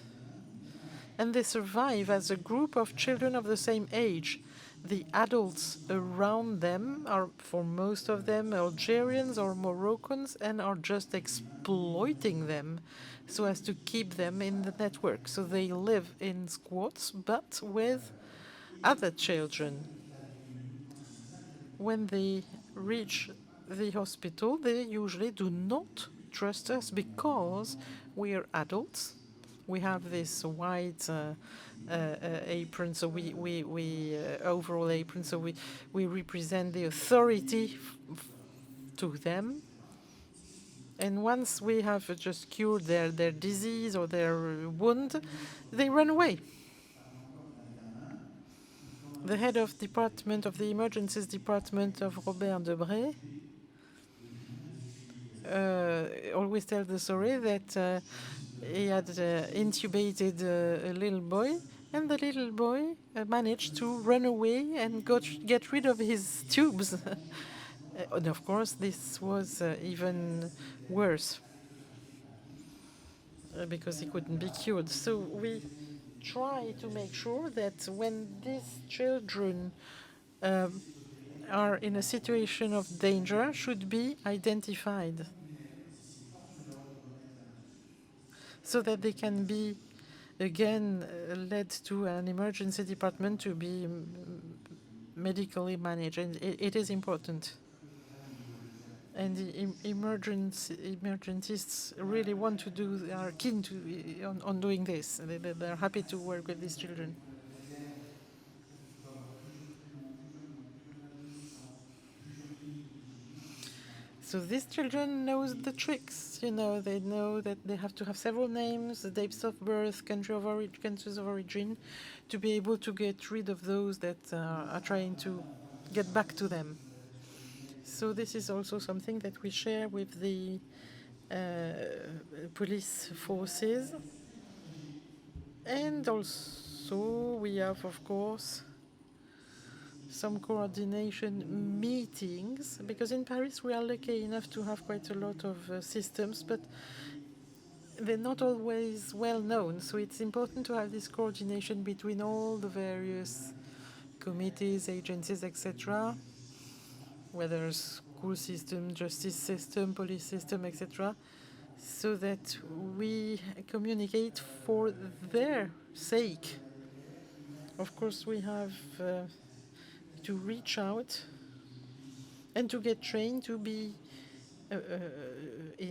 and they survive as a group of children of the same age. The adults around them are, for most of them, Algerians or Moroccans, and are just exploiting them so as to keep them in the network. So they live in squats, but with other children. When they reach the hospital, they usually do not trust us because we are adults. We have this white apron, so we overall apron, so we represent the authority to them. And once we have just cured their disease or their wound, they run away. The head of department of the emergencies department of Robert Debré always tells the story that he had intubated a little boy, and the little boy managed to run away and get rid of his tubes. And of course, this was even worse because he couldn't be cured. So we try to make sure that when these children are in a situation of danger, should be identified, so that they can be again led to an emergency department to be medically managed. And it is important. And the emergentists really want to do, are keen to on doing this. They're happy to work with these children. So these children know the tricks. They know that they have to have several names, the dates of birth, countries of origin, to be able to get rid of those that are trying to get back to them. So this is also something that we share with the police forces. And also we have, of course, some coordination meetings, because in Paris we are lucky enough to have quite a lot of systems, but they're not always well known. So it's important to have this coordination between all the various committees, agencies, etc., whether school system, justice system, police system, etc., so that we communicate for their sake. Of course, we have to reach out and to get trained to be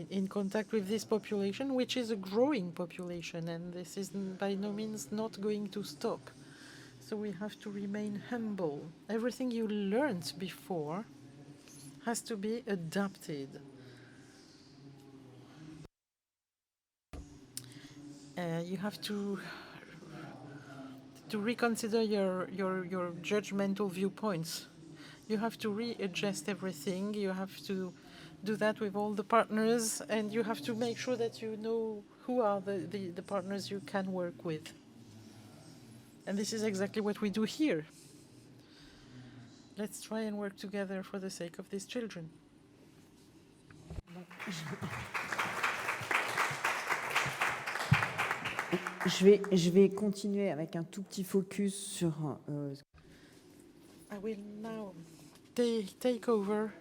in contact with this population, which is a growing population, and this is by no means not going to stop. So we have to remain humble. Everything you learned before has to be adapted. You have to reconsider your judgmental viewpoints. You have to readjust everything. You have to do that with all the partners, and you have to make sure that you know who are the partners you can work with. And this is exactly what we do here. Let's try and work together for the sake of these children. Je vais continuer avec un tout petit focus sur... I will now take over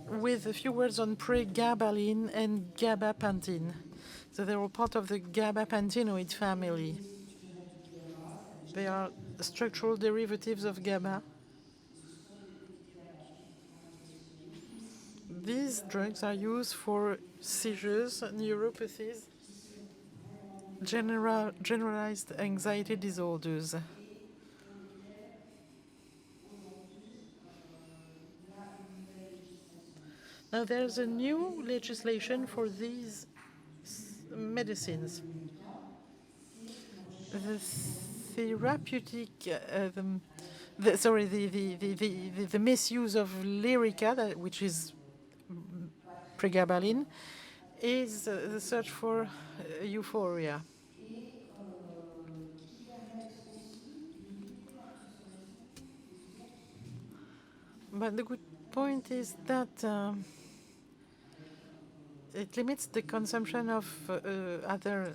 with a few words on pregabalin and gabapentin. So they are part of the gabapentinoid family. They are structural derivatives of GABA. These drugs are used for seizures, neuropathies, generalized anxiety disorders. Now there's a new legislation for these medicines. The therapeutic, the misuse of Lyrica, which is pregabalin, is the search for euphoria. But the good point is that it limits the consumption of other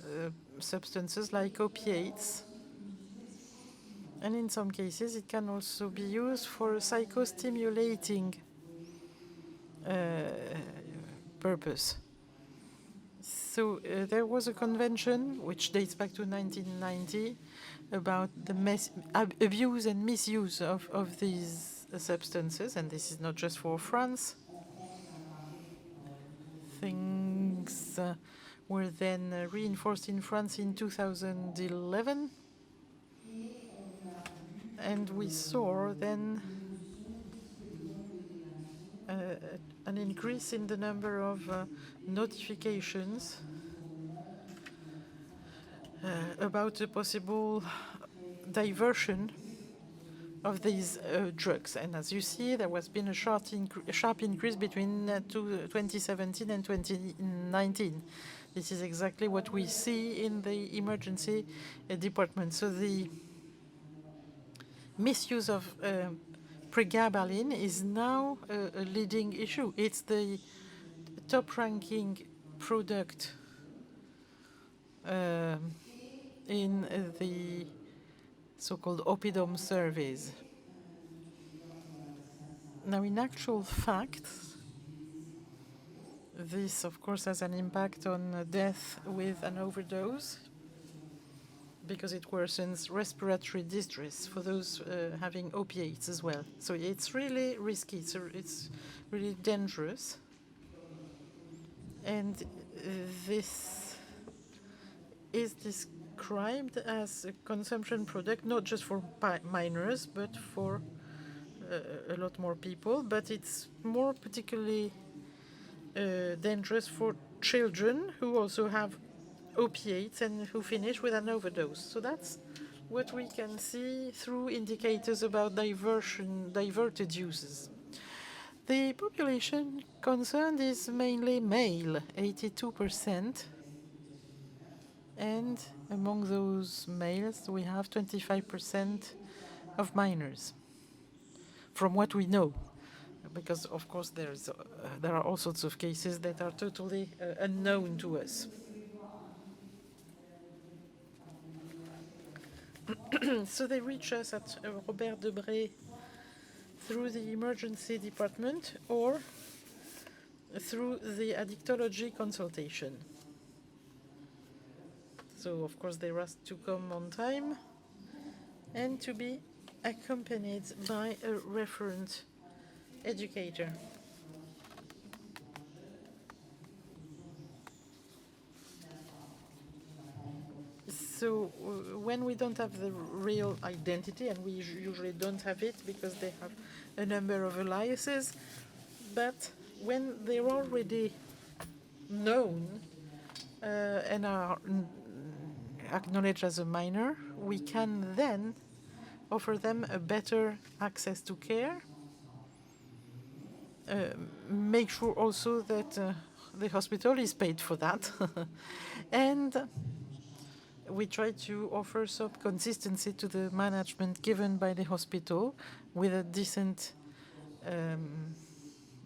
substances like opiates. And in some cases, it can also be used for psychostimulating purpose. So there was a convention which dates back to 1990 about the abuse and misuse of these substances, and this is not just for France. Things were then reinforced in France in 2011, and we saw then an increase in the number of notifications about a possible diversion of these drugs. And as you see, there has been a sharp increase between 2017 and 2019. This is exactly what we see in the emergency department. So the misuse of pregabalin is now a leading issue. It's the top-ranking product in the so-called oppidum surveys. Now, in actual fact, this, of course, has an impact on death with an overdose, because it worsens respiratory distress for those having opiates as well. So it's really risky. It's really dangerous. And this is described as a consumption product, not just for minors, but for a lot more people. But it's more particularly dangerous for children who also have opiates and who finish with an overdose. So that's what we can see through indicators about diverted uses. The population concerned is mainly male, 82%. And among those males, we have 25% of minors, from what we know. Because, of course, there are all sorts of cases that are totally unknown to us. So they reach us at Robert Debré through the emergency department or through the addictology consultation. So of course they're asked to come on time and to be accompanied by a referent educator. So when we don't have the real identity, and we usually don't have it because they have a number of aliases, but when they're already known and are acknowledged as a minor, we can then offer them a better access to care. Make sure also that the hospital is paid for that. And we try to offer some consistency to the management given by the hospital with a decent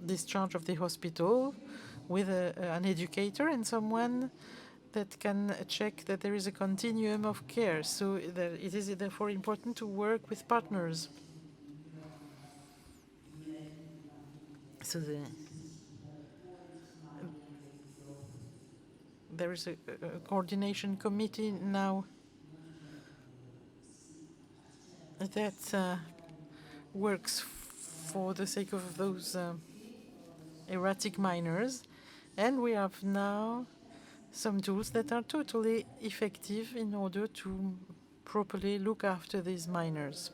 discharge of the hospital, with an educator and someone that can check that there is a continuum of care. So it is therefore important to work with partners. So there is a coordination committee now that works for the sake of those erratic minors, and we have now some tools that are totally effective in order to properly look after these minors.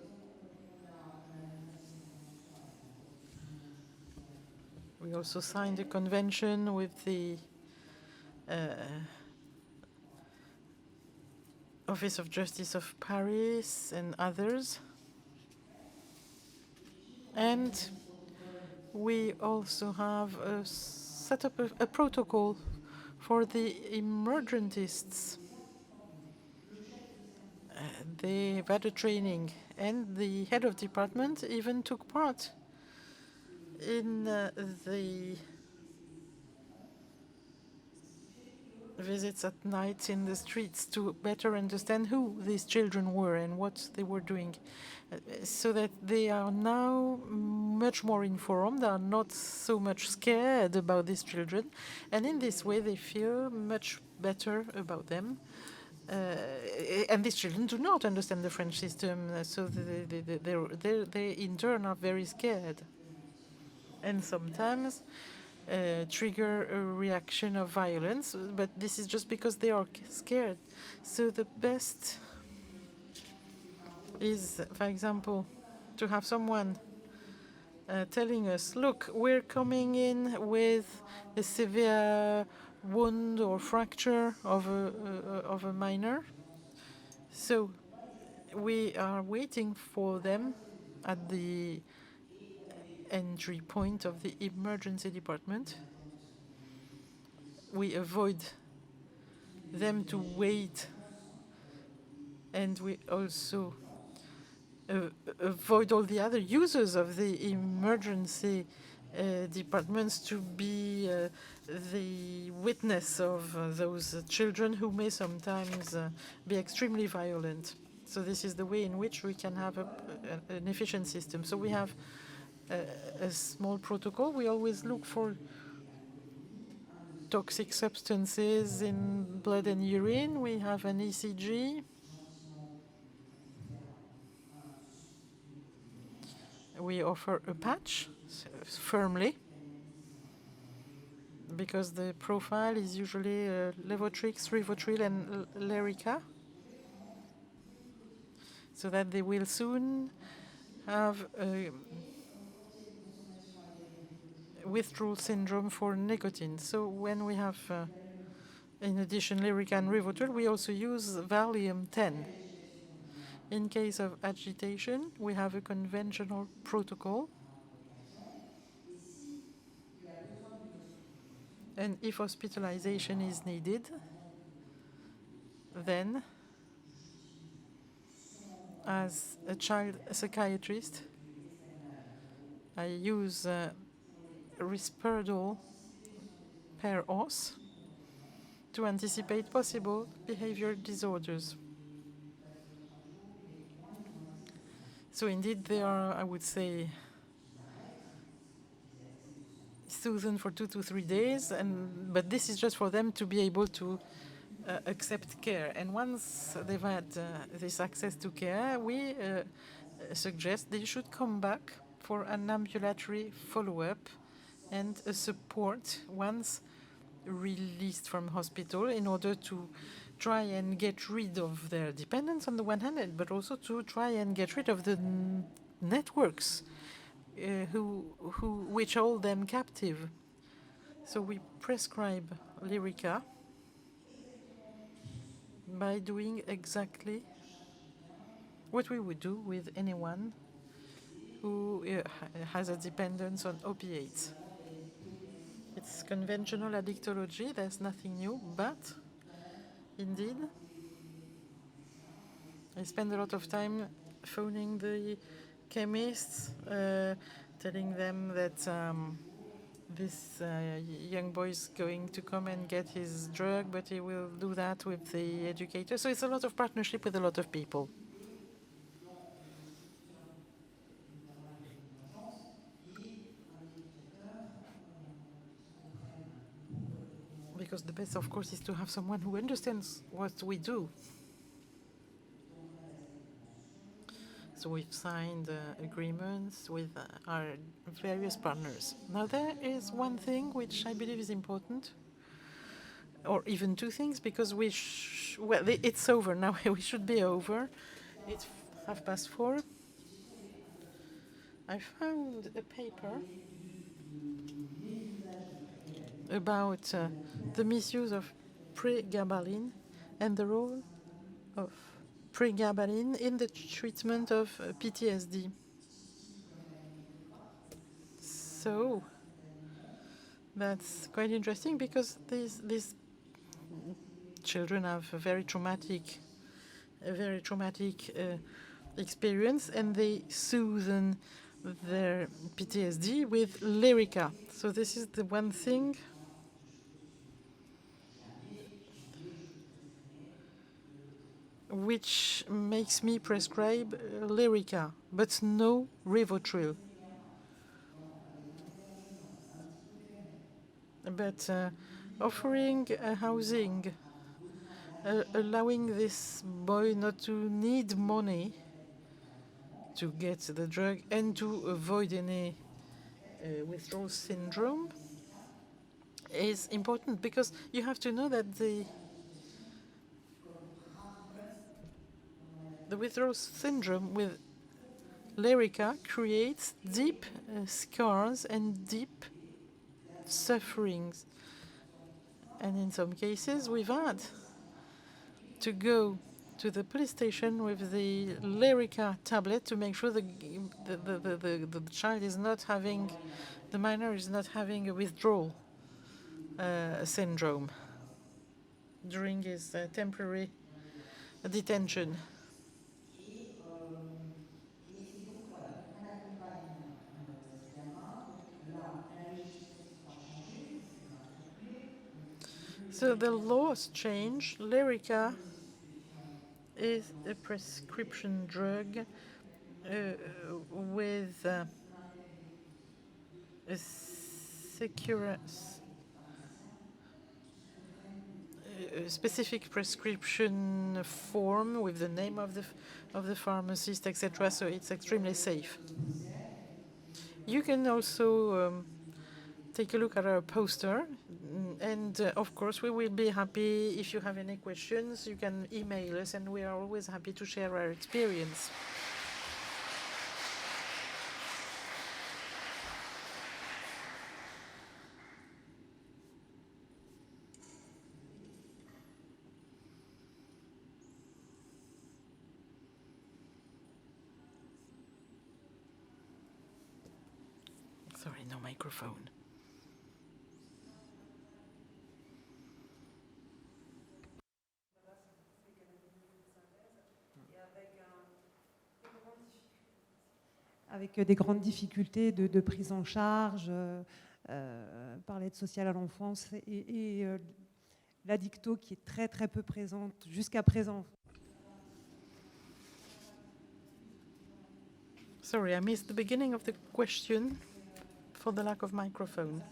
We also signed a convention with the Office of Justice of Paris and others. And we also have set up a protocol for the emergentists. They've had a training, and the head of department even took part in the visits at night in the streets to better understand who these children were and what they were doing, so that they are now much more informed, they are not so much scared about these children, and in this way they feel much better about them. And these children do not understand the French system, so they in turn are very scared, and sometimes trigger a reaction of violence, but this is just because they are scared. So the best is, for example, to have someone telling us, look, we're coming in with a severe wound or fracture of a minor. So we are waiting for them at the entry point of the emergency department. We avoid them to wait, and we also avoid all the other users of the emergency departments to be the witness of those children who may sometimes be extremely violent. So this is the way in which we can have an efficient system. So we have a small protocol. We always look for toxic substances in blood and urine. We have an ECG. We offer a patch firmly, because the profile is usually Levotrix, Rivotril, and Lyrica, so that they will soon have a withdrawal syndrome for nicotine. So when we have, in addition, Lyrica and Rivotril, we also use Valium 10. In case of agitation, we have a conventional protocol. And if hospitalization is needed, then, as a child psychiatrist, I use Risperidone per os to anticipate possible behavior disorders. So indeed, they are, I would say, soothed for 2 to 3 days, but this is just for them to be able to accept care. And once they've had this access to care, we suggest they should come back for an ambulatory follow-up and a support once released from hospital, in order to try and get rid of their dependence on the one hand, but also to try and get rid of the networks which hold them captive. So we prescribe Lyrica by doing exactly what we would do with anyone who has a dependence on opiates. It's conventional addictology, there's nothing new, but indeed, I spend a lot of time phoning the chemists, telling them that this young boy is going to come and get his drug, but he will do that with the educator. So it's a lot of partnership with a lot of people. Because the best, of course, is to have someone who understands what we do. So we've signed agreements with our various partners. Now there is one thing which I believe is important, or even two things, because well, it's over now. We should be over. It's 4:30. I found a paper about the misuse of pregabalin and the role of pregabalin in the treatment of PTSD. So that's quite interesting, because these children have a very traumatic experience, and they soothe their PTSD with Lyrica. So this is the one thing which makes me prescribe Lyrica, but no Rivotril. But offering a housing, allowing this boy not to need money to get the drug and to avoid any withdrawal syndrome is important, because you have to know that the withdrawal syndrome with Lyrica creates deep scars and deep sufferings. And in some cases, we've had to go to the police station with the Lyrica tablet to make sure the child is not having, the minor is not having a withdrawal syndrome during his temporary detention. So the laws change. Lyrica is a prescription drug with a specific prescription form with the name of the pharmacist, etc. So it's extremely safe. You can also take a look at our poster, and of course we will be happy if you have any questions. You can email us, and we are always happy to share our experience. Sorry, no microphone. Avec des grandes difficultés de prise en charge par l'aide sociale à l'enfance et l'addicto qui est très très peu présente jusqu'à présent. Sorry, I missed the beginning of the question for the lack of microphone.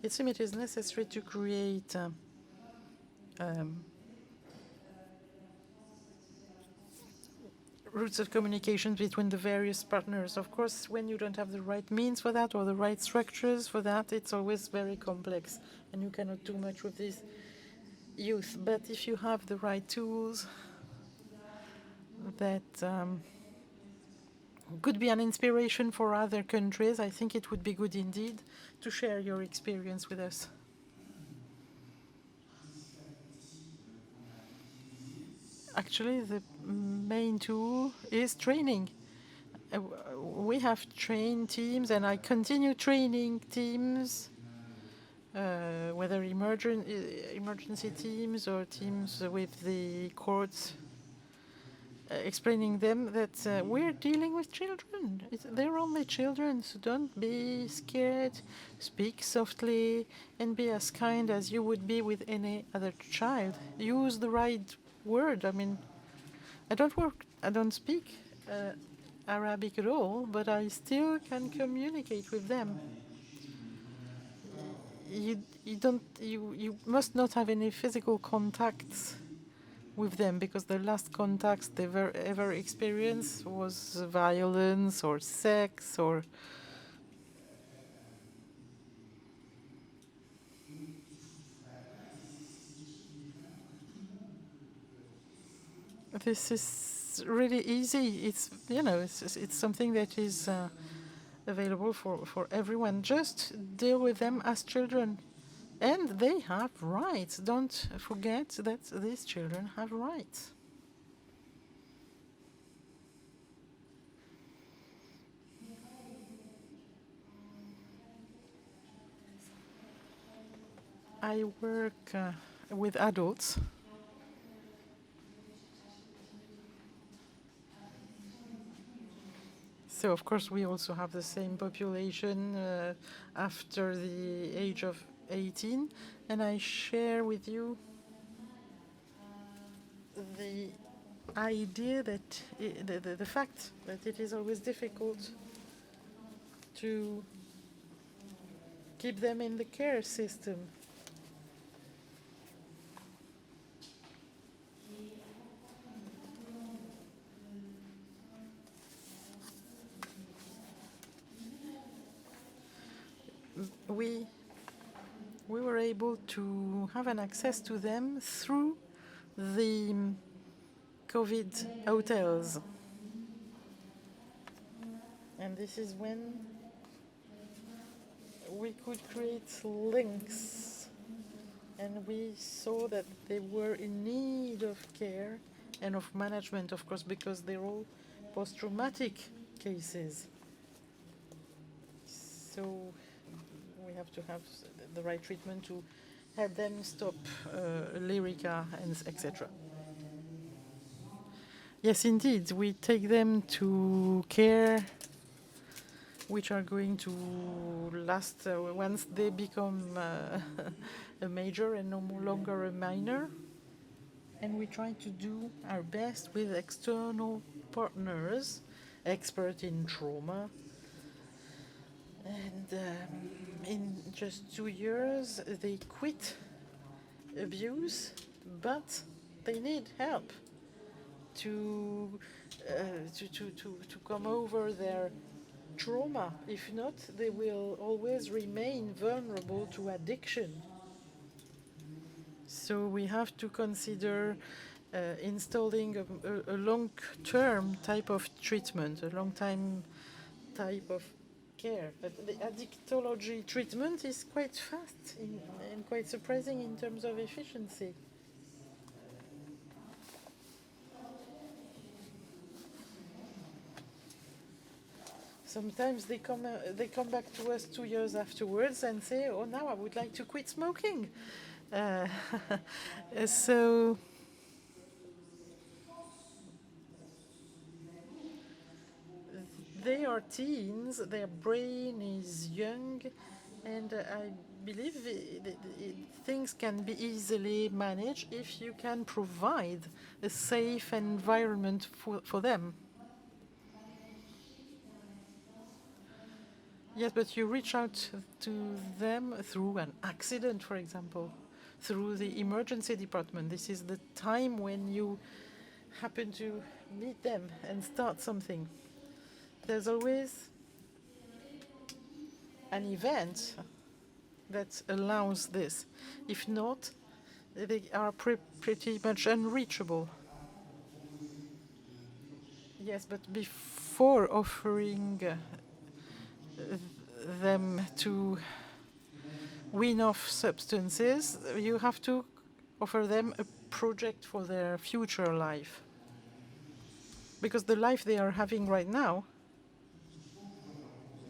It seems it is necessary to create routes of communication between the various partners. Of course, when you don't have the right means for that or the right structures for that, it's always very complex, and you cannot do much with these youth. But if you have the right tools that could be an inspiration for other countries, I think it would be good indeed to share your experience with us. Actually, the main tool is training. We have trained teams, and I continue training teams, whether emergency teams or teams with the courts, explaining them that we're dealing with children. They're only children, so don't be scared. Speak softly and be as kind as you would be with any other child. Use the right word. I mean, I don't speak Arabic at all, but I still can communicate with them. You must not have any physical contacts with them, because the last contacts they ever experienced was violence or sex or this is really easy. It's it's something that is available for everyone. Just deal with them as children, and they have rights. Don't forget that these children have rights. I work with adults. So, of course, we also have the same population after the age of 18. And I share with you the idea that the fact that it is always difficult to keep them in the care system. We were able to have an access to them through the COVID hotels. And this is when we could create links, and we saw that they were in need of care and of management, of course, because they're all post-traumatic cases. So we have to have the right treatment to help them stop Lyrica and etc. Yes, indeed, we take them to care which are going to last once they become a major and no longer a minor. And we try to do our best with external partners, expert in trauma. And in just 2 years, they quit abuse, but they need help to come over their trauma. If not, they will always remain vulnerable to addiction. So we have to consider installing a long-term type of treatment, a long-time type of care. But the addictology treatment is quite fast and quite surprising in terms of efficiency. Sometimes they come back to us 2 years afterwards and say, "Oh, now I would like to quit smoking." So they are teens, their brain is young, and I believe things can be easily managed if you can provide a safe environment for them. Yes, but you reach out to them through an accident, for example, through the emergency department. This is the time when you happen to meet them and start something. There's always an event that allows this. If not, they are pretty much unreachable. Yes, but before offering them to wean off substances, you have to offer them a project for their future life. Because the life they are having right now,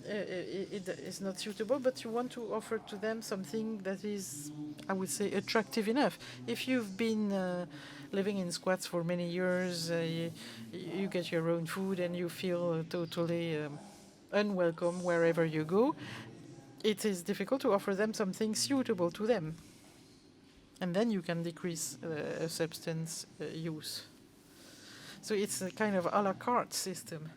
it is not suitable, but you want to offer to them something that is, I would say, attractive enough. If you've been living in squats for many years, you get your own food and you feel totally unwelcome wherever you go, it is difficult to offer them something suitable to them. And then you can decrease substance use. So it's a kind of a la carte system.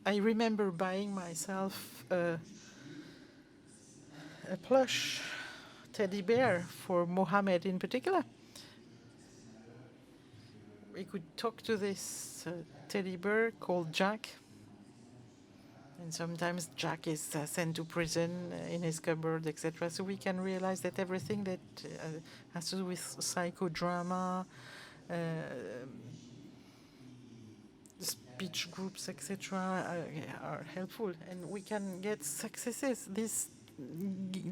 I remember buying myself a plush teddy bear for Mohammed in particular. We could talk to this teddy bear called Jack. And sometimes Jack is sent to prison in his cupboard, etc. So we can realize that everything that has to do with psychodrama, speech groups, etc., are helpful, and we can get successes. These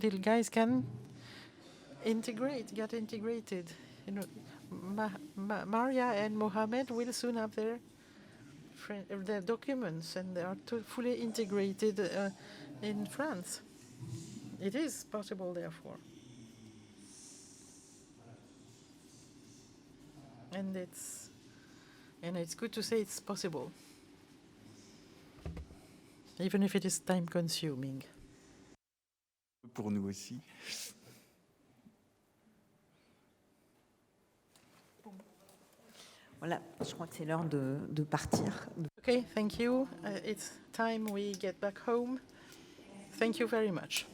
little guys can get integrated. You know, Maria and Mohammed will soon have their documents, and they are fully integrated in France. It is possible, therefore. And it's good to say it's possible, even if it is time-consuming. Pour nous aussi. Voilà, je crois que c'est l'heure de partir. Okay, thank you. It's time we get back home. Thank you very much.